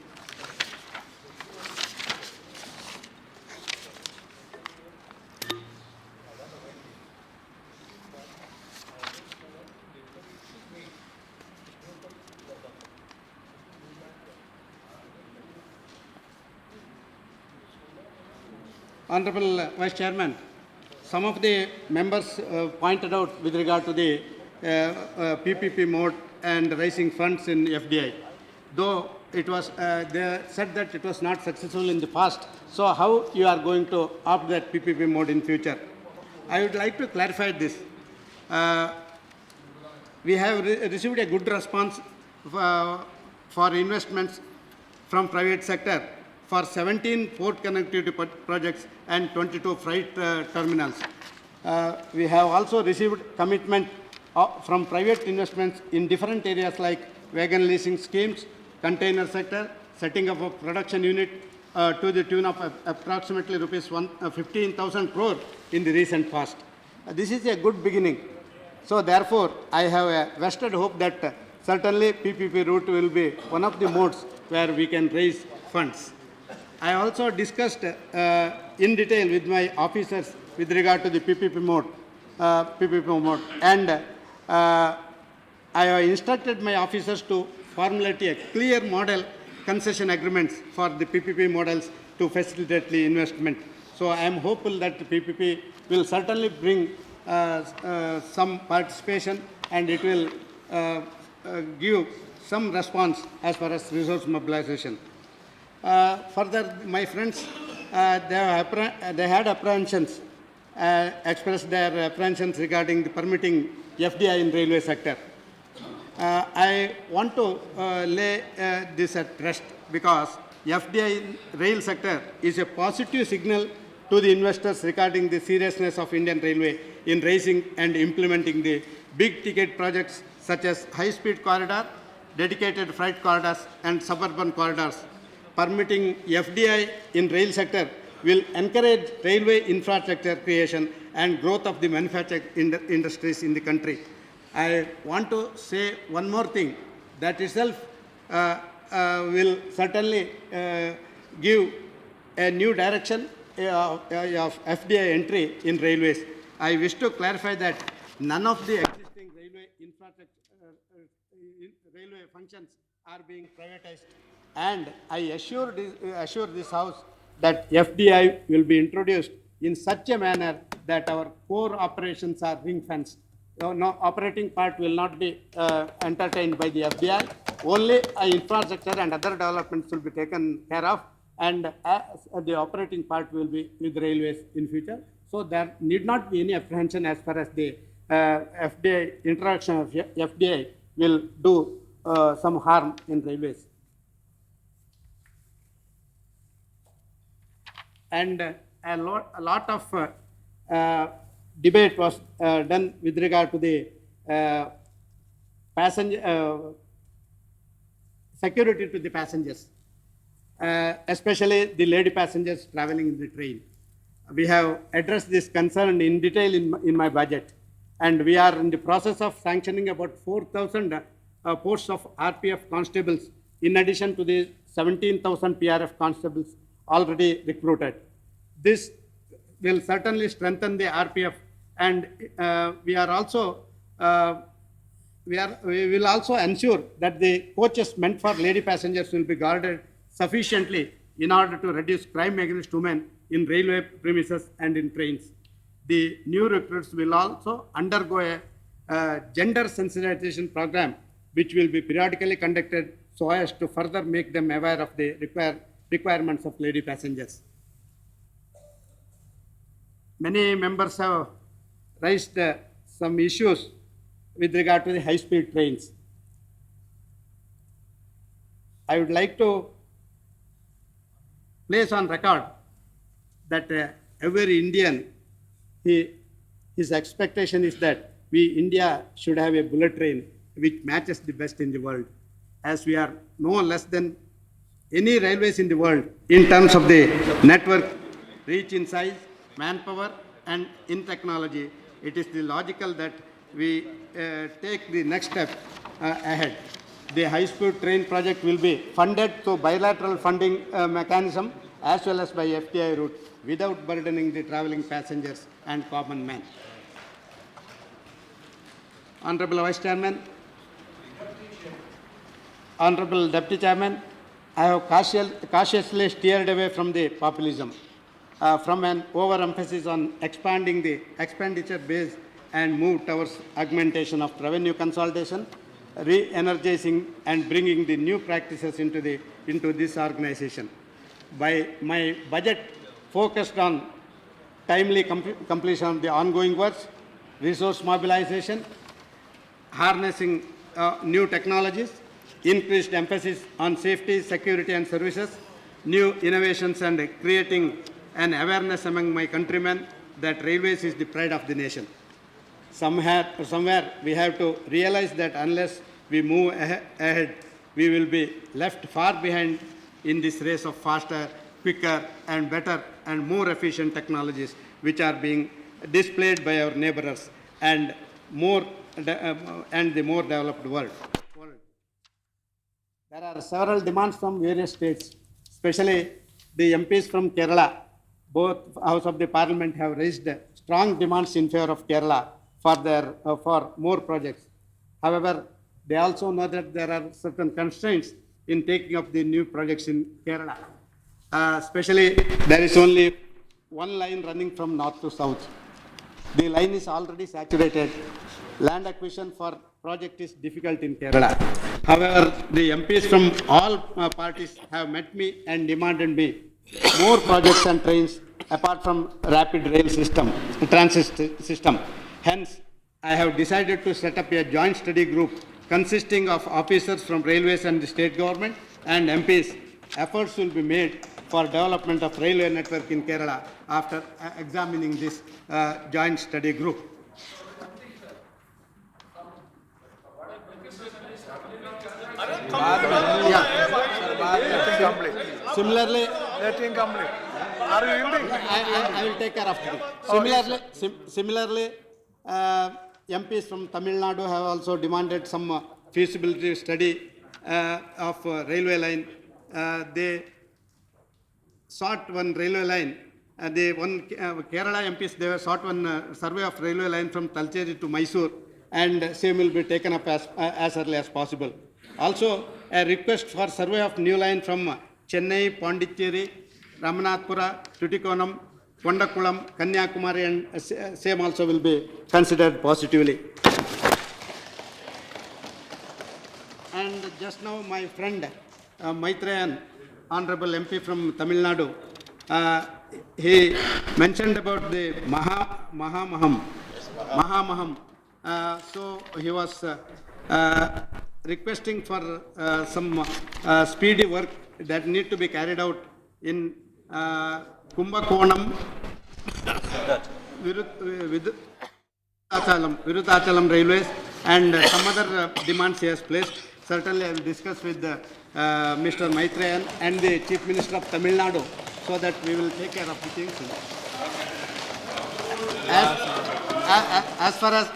Honorable Vice Chairman, some of the members pointed out with regard to the PPP mode and raising funds in FDI. Though it was, they said that it was not successful in the past, so how you are going to opt that PPP mode in future? I would like to clarify this. We have received a good response for investments from private sector for 17 port connectivity projects and 22 freight terminals. We have also received commitment from private investments in different areas like wagon leasing schemes, container sector, setting up a production unit to the tune of approximately rupees 15,000 crore in the recent past. This is a good beginning. So therefore, I have a vested hope that certainly PPP route will be one of the modes where we can raise funds. I also discussed in detail with my officers with regard to the PPP mode, and I have instructed my officers to formulate a clear model concession agreements for the PPP models to facilitate the investment. So I am hopeful that the PPP will certainly bring some participation, and it will give some response as far as resource mobilization. Further, my friends, they had apprehensions, expressed their apprehensions regarding the permitting FDI in railway sector. I want to lay this at rest, because FDI in rail sector is a positive signal to the investors regarding the seriousness of Indian Railway in raising and implementing the big ticket projects such as high-speed corridor, dedicated freight corridors, and suburban corridors. Permitting FDI in rail sector will encourage railway infrastructure creation and growth of the manufacturing industries in the country. I want to say one more thing. That itself will certainly give a new direction of FDI entry in railways. I wish to clarify that none of the existing railway infrastructure, railway functions are being privatized. And I assure this House that FDI will be introduced in such a manner that our core operations are ring-fenced. No operating part will not be entertained by the FDI. Only infrastructure and other developments will be taken care of, and the operating part will be with railways in future. So there need not be any apprehension as far as the FDI, introduction of FDI will do some harm in railways. And a lot of debate was done with regard to the passenger security to the passengers, especially the lady passengers traveling in the train. We have addressed this concern in detail in my budget, and we are in the process of sanctioning about 4,000 posts of RPF constables in addition to the 17,000 PRF constables already recruited. This will certainly strengthen the RPF, and we will also ensure that the coaches meant for lady passengers will be guarded sufficiently in order to reduce crime against women in railway premises and in trains. The new recruits will also undergo a gender sensitization program, which will be periodically conducted so as to further make them aware of the requirements of lady passengers. Many members have raised some issues with regard to the high-speed trains. I would like to place on record that every Indian, his expectation is that India should have a bullet train which matches the best in the world, as we are no less than any railways in the world in terms of the network reach in size, manpower, and in technology. It is the logical that we take the next step ahead. The high-speed train project will be funded through bilateral funding mechanism as well as by FDI route without burdening the traveling passengers and common man. Honorable Vice Chairman, Honorable Deputy Chairman, I have cautiously steered away from the populism, from an overemphasis on expanding the expenditure base and move towards augmentation of revenue consolidation, re-energizing and bringing the new practices into this organization. By my budget focused on timely completion of the ongoing works, resource mobilization, harnessing new technologies, increased emphasis on safety, security and services, new innovations and creating an awareness among my countrymen that railways is the pride of the nation. Somewhere we have to realize that unless we move ahead, we will be left far behind in this race of faster, quicker and better and more efficient technologies which are being displayed by our neighbors and the more developed world. There are several demands from various states, especially the MPs from Kerala. Both House of the Parliament have raised strong demands in favor of Kerala for more projects. However, they also know that there are certain constraints in taking up the new projects in Kerala. Especially, there is only one line running from north to south. The line is already saturated. Land acquisition for project is difficult in Kerala. However, the MPs from all parties have met me and demanded me more projects and trains apart from rapid rail transit system. Hence, I have decided to set up a joint study group consisting of officers from railways and the state government and MPs. Efforts will be made for development of railway network in Kerala after examining this joint study group. Similarly, Let him complete. Are you yielding? I will take care of it. Similarly, MPs from Tamil Nadu have also demanded some feasibility study of railway line. They sought one railway line. Kerala MPs, they have sought one survey of railway line from Talcheri to Mysore, and same will be taken up as early as possible. Also, a request for survey of new line from Chennai, Pondicherry, Ramanathpura, Tutikonam, Kondakulam, Kanyakumari, and same also will be considered positively. And just now, my friend Maitreyan, Honorable MP from Tamil Nadu, he mentioned about the Mahamaham. So he was requesting for some speedy work that need to be carried out in Kumbakonam, Virudhachalam railways, and some other demands he has placed. Certainly, I will discuss with Mr. Maitreyan and the Chief Minister of Tamil Nadu so that we will take care of the things. As far as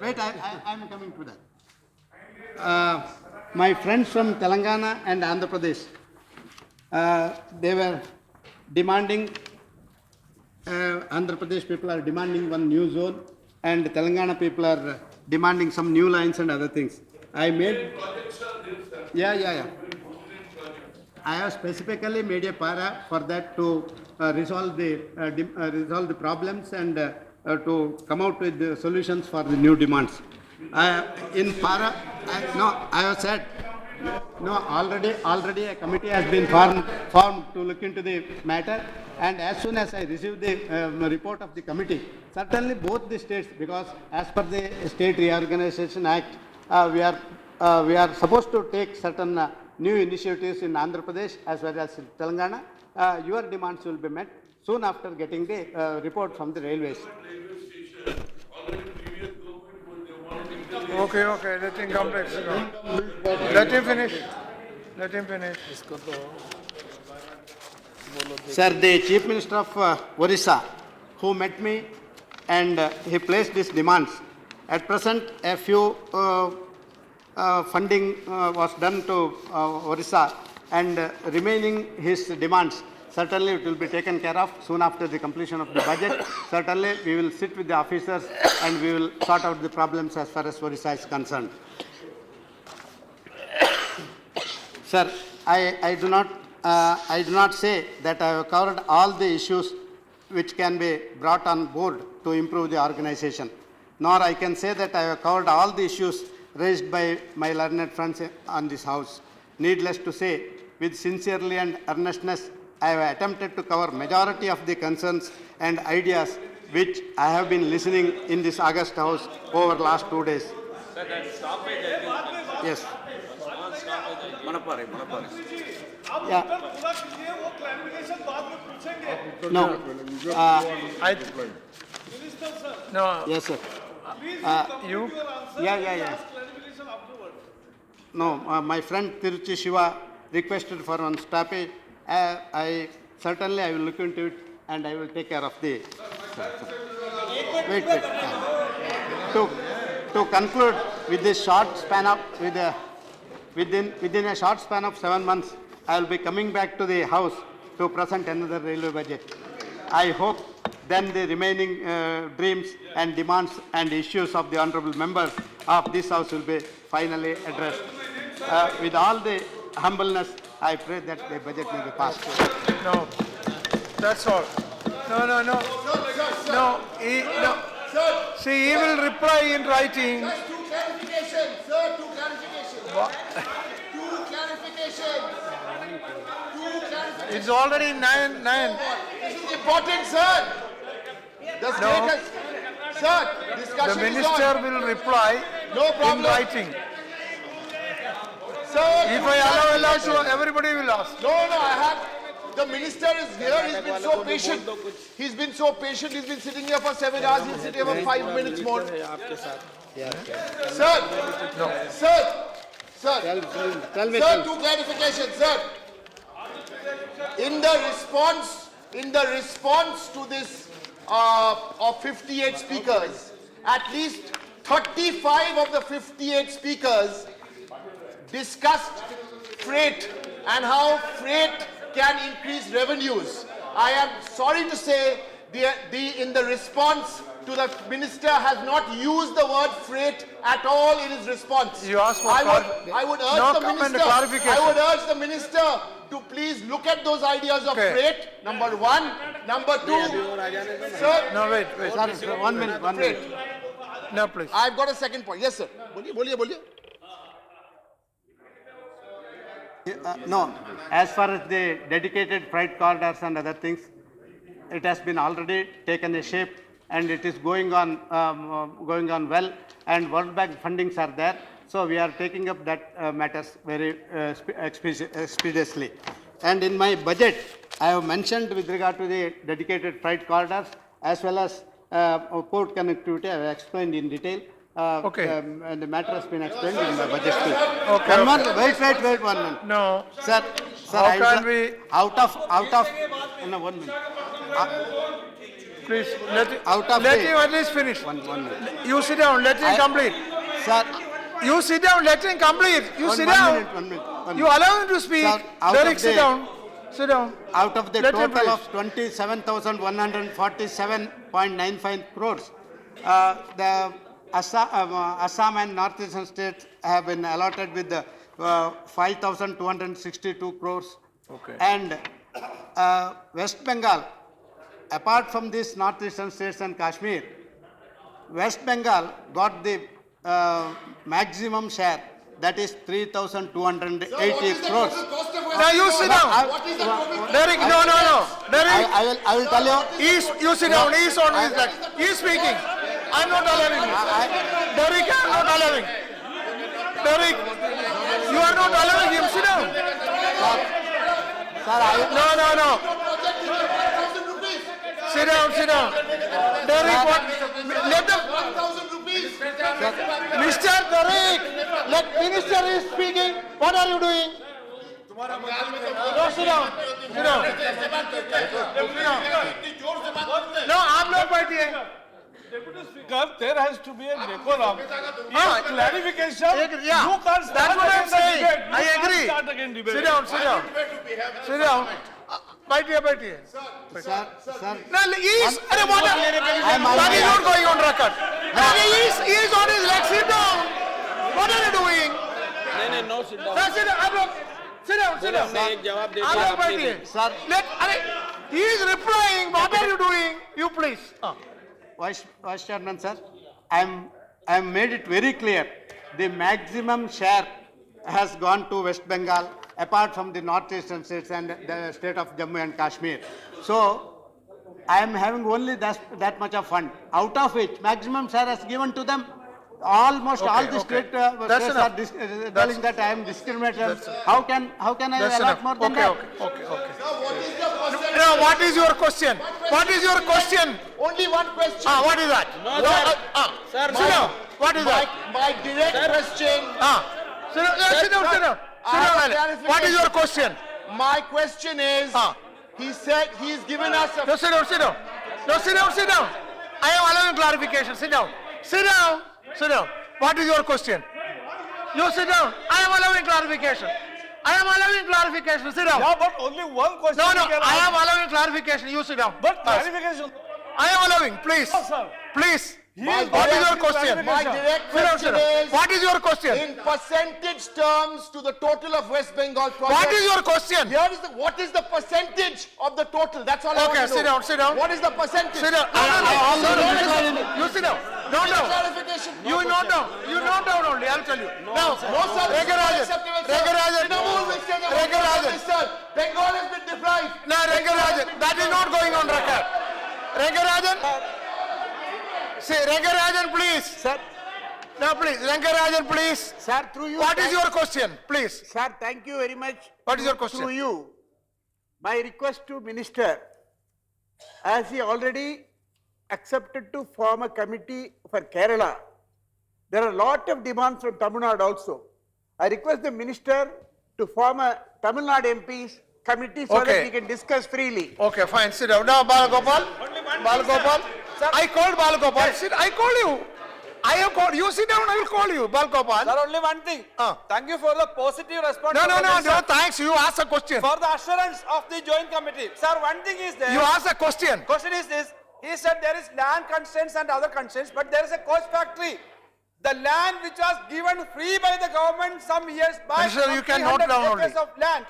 wait, I'm coming to that. My friends from Telangana and Andhra Pradesh, they were demanding, Andhra Pradesh people are demanding one new zone, and Telangana people are demanding some new lines and other things. I made, I have specifically made a para for that to resolve the problems and to come out with the solutions for the new demands. In para, I have said, already a committee has been formed to look into the matter, and as soon as I receive the report of the committee, certainly both the states, because as per the State Reorganization Act, we are supposed to take certain new initiatives in Andhra Pradesh as well as in Telangana. Your demands will be met. soon after getting the report from the railways. Okay, let him complete. Let him finish. Let him finish. Sir, the Chief Minister of Orissa, who met me and he placed these demands. At present, a few funding was done to Orissa and remaining his demands, certainly it will be taken care of soon after the completion of the budget. Certainly, we will sit with the officers and we will sort out the problems as far as Orissa is concerned. Sir, I do not say that I have covered all the issues which can be brought on board to improve the organization, nor I can say that I have covered all the issues raised by my learned friends on this house. Needless to say, with sincerely and earnestness, I have attempted to cover majority of the concerns and ideas which I have been listening in this August House over last 2 days. Yes. Yeah. No. No, Yes, sir. you? Yeah. No, my friend Tiruchi Shiva requested for one stoppage. I will look into it and I will take care of the. Wait. To conclude with this short span of within a short span of 7 months, I will be coming back to the house to present another railway budget. I hope then the remaining dreams and demands and issues of the honourable members of this house will be finally addressed. With all the humbleness, I pray that the budget may be passed. No, that's all. No. See, he will reply in writing. Just two clarifications, sir, two clarifications. Two clarifications. It's already 9. This is important, sir. The status, sir, The discussion is minister on. will reply No in problem. writing. Sir, If two I allow, clarifications. everybody will ask. No, I have. The minister is here. He's been so patient. He's been so patient. He's been sitting here for 7 hours. He'll sit here for 5 minutes more. Sir, Tell me. sir, two clarifications, sir. In the response to this of 58 speakers, at least 35 of the 58 speakers discussed freight and how freight can increase revenues. I am sorry to say in the response to the minister has not used the word freight at all in his response. You asked for I would urge no the comment, minister. clarification. I would urge the minister to please look at those ideas of Okay. freight. Number one, number two, sir. No, wait. Sir, 1 minute. No, please. I've got a second point. Yes, sir. बोलिए. No, as far as the dedicated freight corridors and other things, it has been already taken a shape and it is going on well, and World Bank fundings are there. So we are taking up that matters very expeditiously. And in my budget, I have mentioned with regard to the dedicated freight corridors as well as port connectivity. I have explained in detail. Okay. And the matter has been explained in the budget speech. Okay, Wait 1 minute. No. Sir, How I can will- we- out of no, 1 minute. Please, let the- him at least finish. One minute. You sit down, let him complete. Sir, You sit down, let him complete. You sit one down. minute, 1 minute. You allow him to speak. Sir, out Derek, of sit the- down. Sit down. out of the Let him total of finish. 27,147.95 crores, the Assam and northeastern states have been allotted with the 5,262 crores. Okay. And West Bengal, apart from these northeastern states and Kashmir, West Bengal got the maximum share, that is 3,280 crores. Now you sit down. What is the total? Derek, no. Derek, I will tell you. you sit down. He's on his back. He's speaking. I'm not allowing him. Derek, I'm not allowing. Derek, you are not allowing him. Sit down. Sir, No. Project is 5,000 rupees. Sit down, sit down. Derek, what? Let the 1,000 rupees. Mr. Derek, let minister is speaking. What are you doing? No, sit down. Sit down. No, I'm not fighting. Deputy Speaker, there has to be a decorum. Ah, Clarification. Yeah, You can't start that's what I'm again the saying. debate. You I can't agree. start again debate. Sit down, sit down. Sit down. Baitiye, baitiye. Sir, No, he is, that is not going on record. No, he is on his leg. Sit down. What are you doing? No, sit down. Sir, sit down. आप लोग sit down, sit down. हमने एक जवाब दे आप दिया, लोग आपने बैठिए. भी. Sir. He is replying. What are you doing? You please. Vice Chairman, sir, I am made it very clear. The maximum share has gone to West Bengal, apart from the northeastern states and the state of Jammu and Kashmir. So, I am having only that much of fund. Out of which, maximum share has given to them. Almost all the okay. states That's are enough. telling that I am discriminated. How can I That's allot enough. more than Okay, that? okay. What is the percentage? No, what is your question? What is your question? Only one question. What is that? Sir, Sit down. What is that? My direct question. Sit down, sit down, sit down. I have a Sit down. What is your question? My question is, he said he's given us a No, sit down, sit down. No, sit down, sit down. I am allowing clarification. Sit down. Sit down. Sit down. What is your question? You sit down. I am allowing clarification. I am allowing clarification. Sit down. Yeah, but only one question. No, you can I ask. am allowing clarification. You sit down. But clarification. I am allowing. Please. No, sir. Please. My What is your direct- question? My direct Sit down, sit question down. is, What is your question? in percentage terms to the total of West Bengal project. What is your question? Here is what is the percentage of the total? That's all I want Okay, to know. sit down, sit down. What is the percentage? Sit down. You sit down. No, no. Clarification. You note down. You note down only. I'll tell you. Now, No, sir. this is Rengarajan. not acceptable, sir. Rengarajan. Trinamool will say that Rengarajan. Sir, Bengal has been deprived. No, Rengarajan. That is not going on record. Rengarajan. Say, Rengarajan, please. Sir, No, please. Rengarajan, please. sir, through you. What is your question? Please. Sir, thank you very much. What is your question? Through you, my request to Minister, as he already accepted to form a committee for Kerala, there are a lot of demands from Tamil Nadu also. I request the Minister to form a Tamil Nadu MPs committee so Okay. that we can discuss freely. Okay, fine. Sit down. Now, Balagopal. Balagopal. I called Balagopal. Sit. I called you. I have called you. Sit down. I will call you, Balagopal. Sir, only one thing. Thank you for the positive response. No, from no, the no, minister. no. Thanks. You ask a question. For the assurance of the joint committee. Sir, one thing is there. You ask a question. Question is this. He said there is land constraints and other constraints, but there is a coach factory. The land which was given free by the government some years back. Minister, you can 300 note down acres only. of land.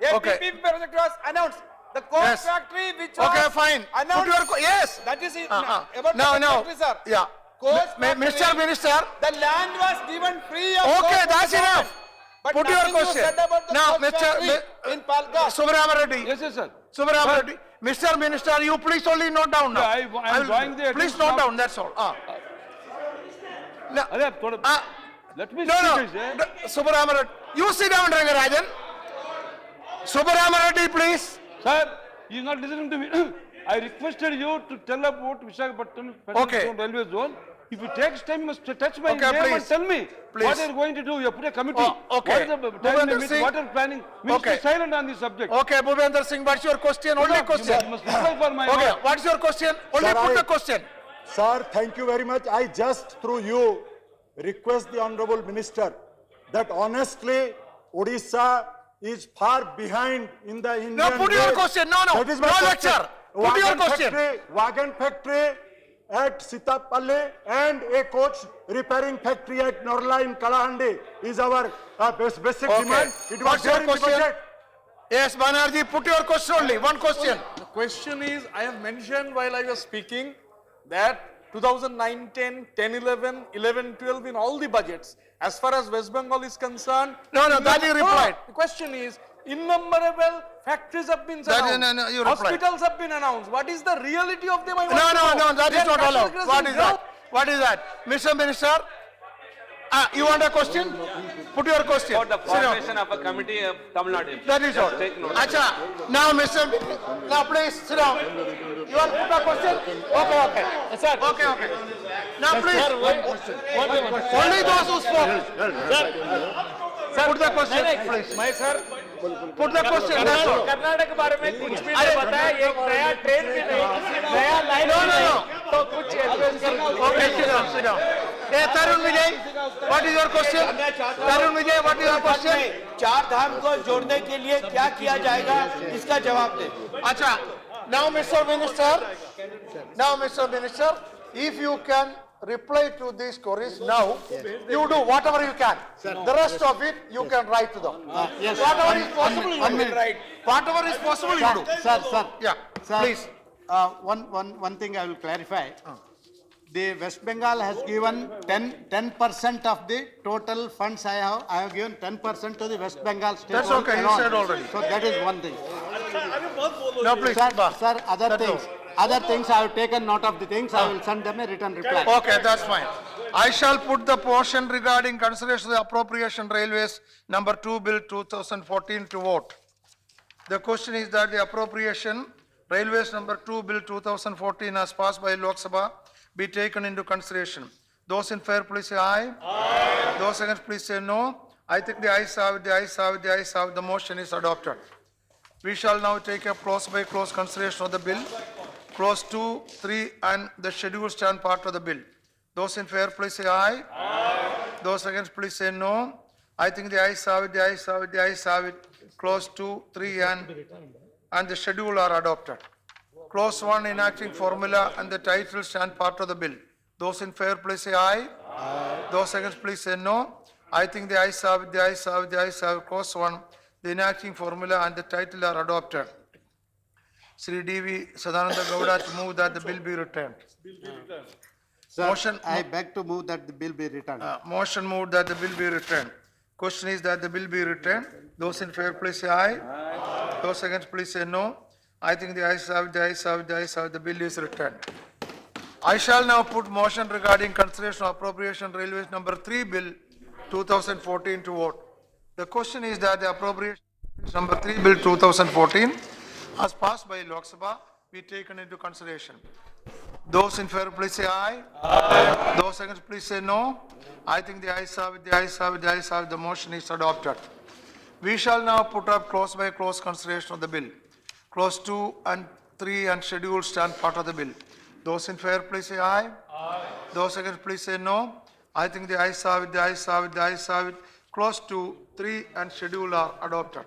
A Okay. PPP project was announced. The coach Yes. factory which was Okay, fine. Put announced. your yes. That is it. Now, About the now, coach now. factory, sir. Yeah. Coach Mr. factory, Minister. The land was given free of Okay, cost to that's the government. enough. But Put your nothing you question. said about the Now, coach Mr. factory in Palka. Subramanian Reddy. Yes, yes, sir. Subramanian Reddy. Mr. Minister, you please only note down now. Yeah, I am will- drawing the Please attention note of- down, that's all. No, अरे अब थोड़ा let me no, speak. no. Subramanian Reddy. You sit down, Rengarajan. Subramanian Reddy, please. Sir, you are not listening to me. I requested you to tell about Visakhapatnam Okay. railway zone. If it takes time, you must touch my Okay, name please. and tell me Please. what you are going to do. You have put a committee. Oh, okay. What is the Bhupender time limit? Singh. What are planning? Minister Okay. silent on this subject. Okay, Bhupender Singh, what's your question? Only You question. must reply for my Okay, word. what's your question? Only Sir, put I- the question. Sir, thank you very much. I just through you request the Honorable Minister that honestly Odisha is far behind in the Indian No, put your race. question. No, no. That is my No question. lecture. Put your question. Wagon factory at Sitapalli and a coach repairing factory at Norla in Kalahandi is our basic Okay. demand. It was What's there your in the question? budget. Yes, Banerjee, put your question only. One question. The question is, I have mentioned while I was speaking that 2009, 10, 10, 11, 11, 12 in all the budgets, as far as West Bengal is concerned. No, no, that you replied. The question is, innumerable factories have been That announced. no, you replied. Hospitals have been announced. What is the reality of them? I want No, to no, know. no, that They is are not national allowed. acres What in is ground. that? What is that? Mr. Minister, You want a question? Put your question. For the Sit down. formation of a committee of Tamil Nadu. That is all. Take note. Acha, now now please sit down. You want to put a question? Okay. Sir, Okay. Now please, sir, only those who spoke. sir, Put the question, please. मैं sir Put the question, that's all. Karnataka के बारे में कुछ भी नहीं बताया, एक नया ट्रेन भी नहीं, नया लाइन भी नहीं, तो कुछ Okay, sit down. Hey, Tarun Vijay, what is your question? Tarun Vijay, what is your question? चार धाम को जोड़ने के लिए क्या किया जाएगा इसका जवाब दे। Acha, now Mr. Minister, if you can reply to these queries now, you do whatever you can. The rest of it, you can write to them. Yes. Whatever is possible, you will write. Whatever is possible, you do. Sir. Yeah, Sir, please. One thing I will clarify. The West Bengal has given 10% of the total funds I have given 10% to the West Bengal state. That's okay, you alone. said already. So that is one thing. Now please. Sir, other things I have taken note of the things, I will send them a written reply. Okay, that's fine. I shall put the portion regarding consideration of the appropriation railways number 2 bill 2014 to vote. The question is that the appropriation railways number 2 bill 2014 as passed by Lok Sabha be taken into consideration. Those in favor please say aye. Aye. Those against please say no. I think the ayes have it, the ayes have it, the ayes have it. The motion is adopted. We shall now take up close by close consideration of the bill. Clause 2, 3 and the schedule stand part of the bill. Those in favor please say aye. Aye. Those against please say no. I think the ayes have it, the ayes have it, the ayes have it. Clause 2, 3 and the schedule are adopted. Clause 1 enacting formula and the title stand part of the bill. Those in favor please say aye. Aye. Those against please say no. I think the ayes have it, the ayes have it, the ayes have it. Clause 1, the enacting formula and the title are adopted. Sri D.V. Sadananda Gowda to move that the bill be returned. Sir, Motion. I beg to move that the bill be returned. Motion moved that the bill be returned. Question is that the bill be returned. Those in favor please say aye. Aye. Those against please say no. I think the ayes have it, the ayes have it, the ayes have it. The bill is returned. I shall now put motion regarding consideration of appropriation railways number 3 bill 2014 to vote. The question is that the appropriation number 3 bill 2014 as passed by Lok Sabha be taken into consideration. Those in favor please say aye. Aye. Those against please say no. I think the ayes have it, the ayes have it, the ayes have it. The motion is adopted. We shall now put up close by close consideration of the bill. Clause 2 and 3 and schedule stand part of the bill. Those in favor please say aye. Aye. Those against please say no. I think the ayes have it, the ayes have it, the ayes have it. Clause 2, 3 and schedule are adopted.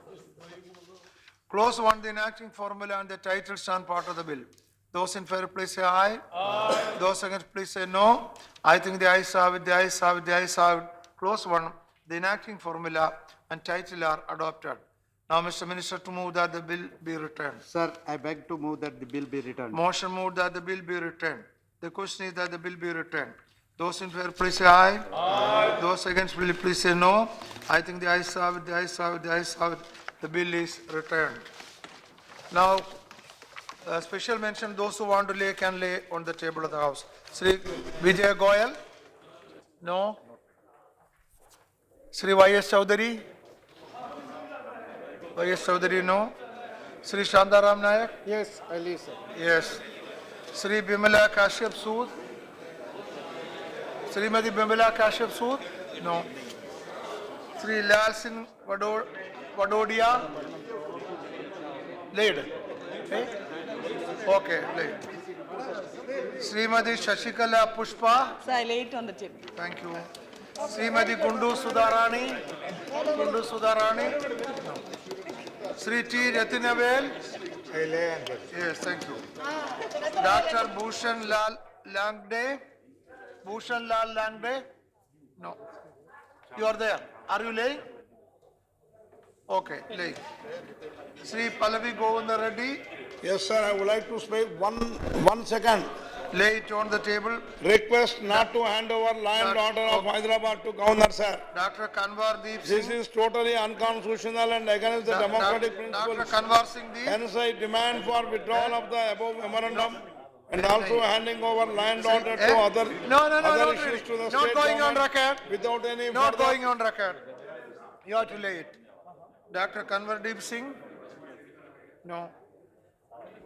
Clause 1, the enacting formula and the title stand part of the bill. Those in favor please say aye. Aye. Those against please say no. I think the ayes have it, the ayes have it, the ayes have it. Clause 1, the enacting formula and title are adopted. Now, Mr. Minister, to move that the bill be returned. Sir, I beg to move that the bill be returned. Motion moved that the bill be returned. The question is that the bill be returned. Those in favor please say aye. Aye. Those against will please say no. I think the ayes have it, the ayes have it, the ayes have it. The bill is returned. Now, special mention, those who want to lay can lay on the table of the House. Sri Vijay Goyal? No? Sri Y.S. Chowdhury? Y.S. Chowdhury, no? Sri Shandaram Nayak? Yes, I leave, sir. Yes. Sri Bimala Kashyap Sood? Srimati Bimala Kashyap Sood? No. Sri Lal Singh Vadodia? Laid. Okay, laid. Srimati Shashikala Pushpa? So I lay it on the table. Thank you. Srimati Gundu Sudarani? Gundu Sudarani? No. Sri T. Ratinavel? Yes, thank you. Dr. Bhushan Lal Langde? Bhushan Lal Langde? No. You are there. Are you laying? Okay, laying. Sri Pallavi Govinda Reddy? Yes, sir. I would like to speak one second. Lay it on the table. Request not to hand over land order of Hyderabad to Governor, sir. Dr. Kanwar Deep Singh. This is totally unconstitutional and against the democratic principles. Dr. Kanwar Singh Deep. Hence, I demand for withdrawal of the above memorandum. and also handing over land order to Eh? other No, other not issues really. to the Not state going on government record. without any Not further. going on record. You have to lay it. Dr. Kanwardeep Singh? No.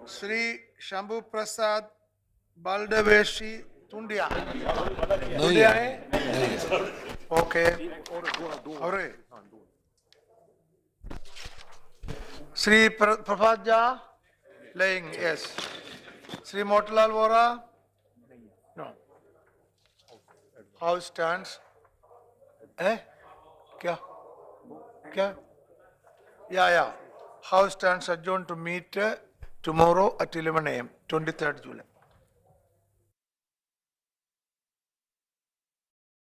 Sri Shambhu Prasad Baldeveshi Tundia? Tundia hai? Okay. Alright. Sri Prabhat Jha? Laying, yes. Sri Motilal Vora? No. House stands. Eh? Kya? Kya? Yeah. House stands adjourned to meet tomorrow at 11 a.m., 23rd July.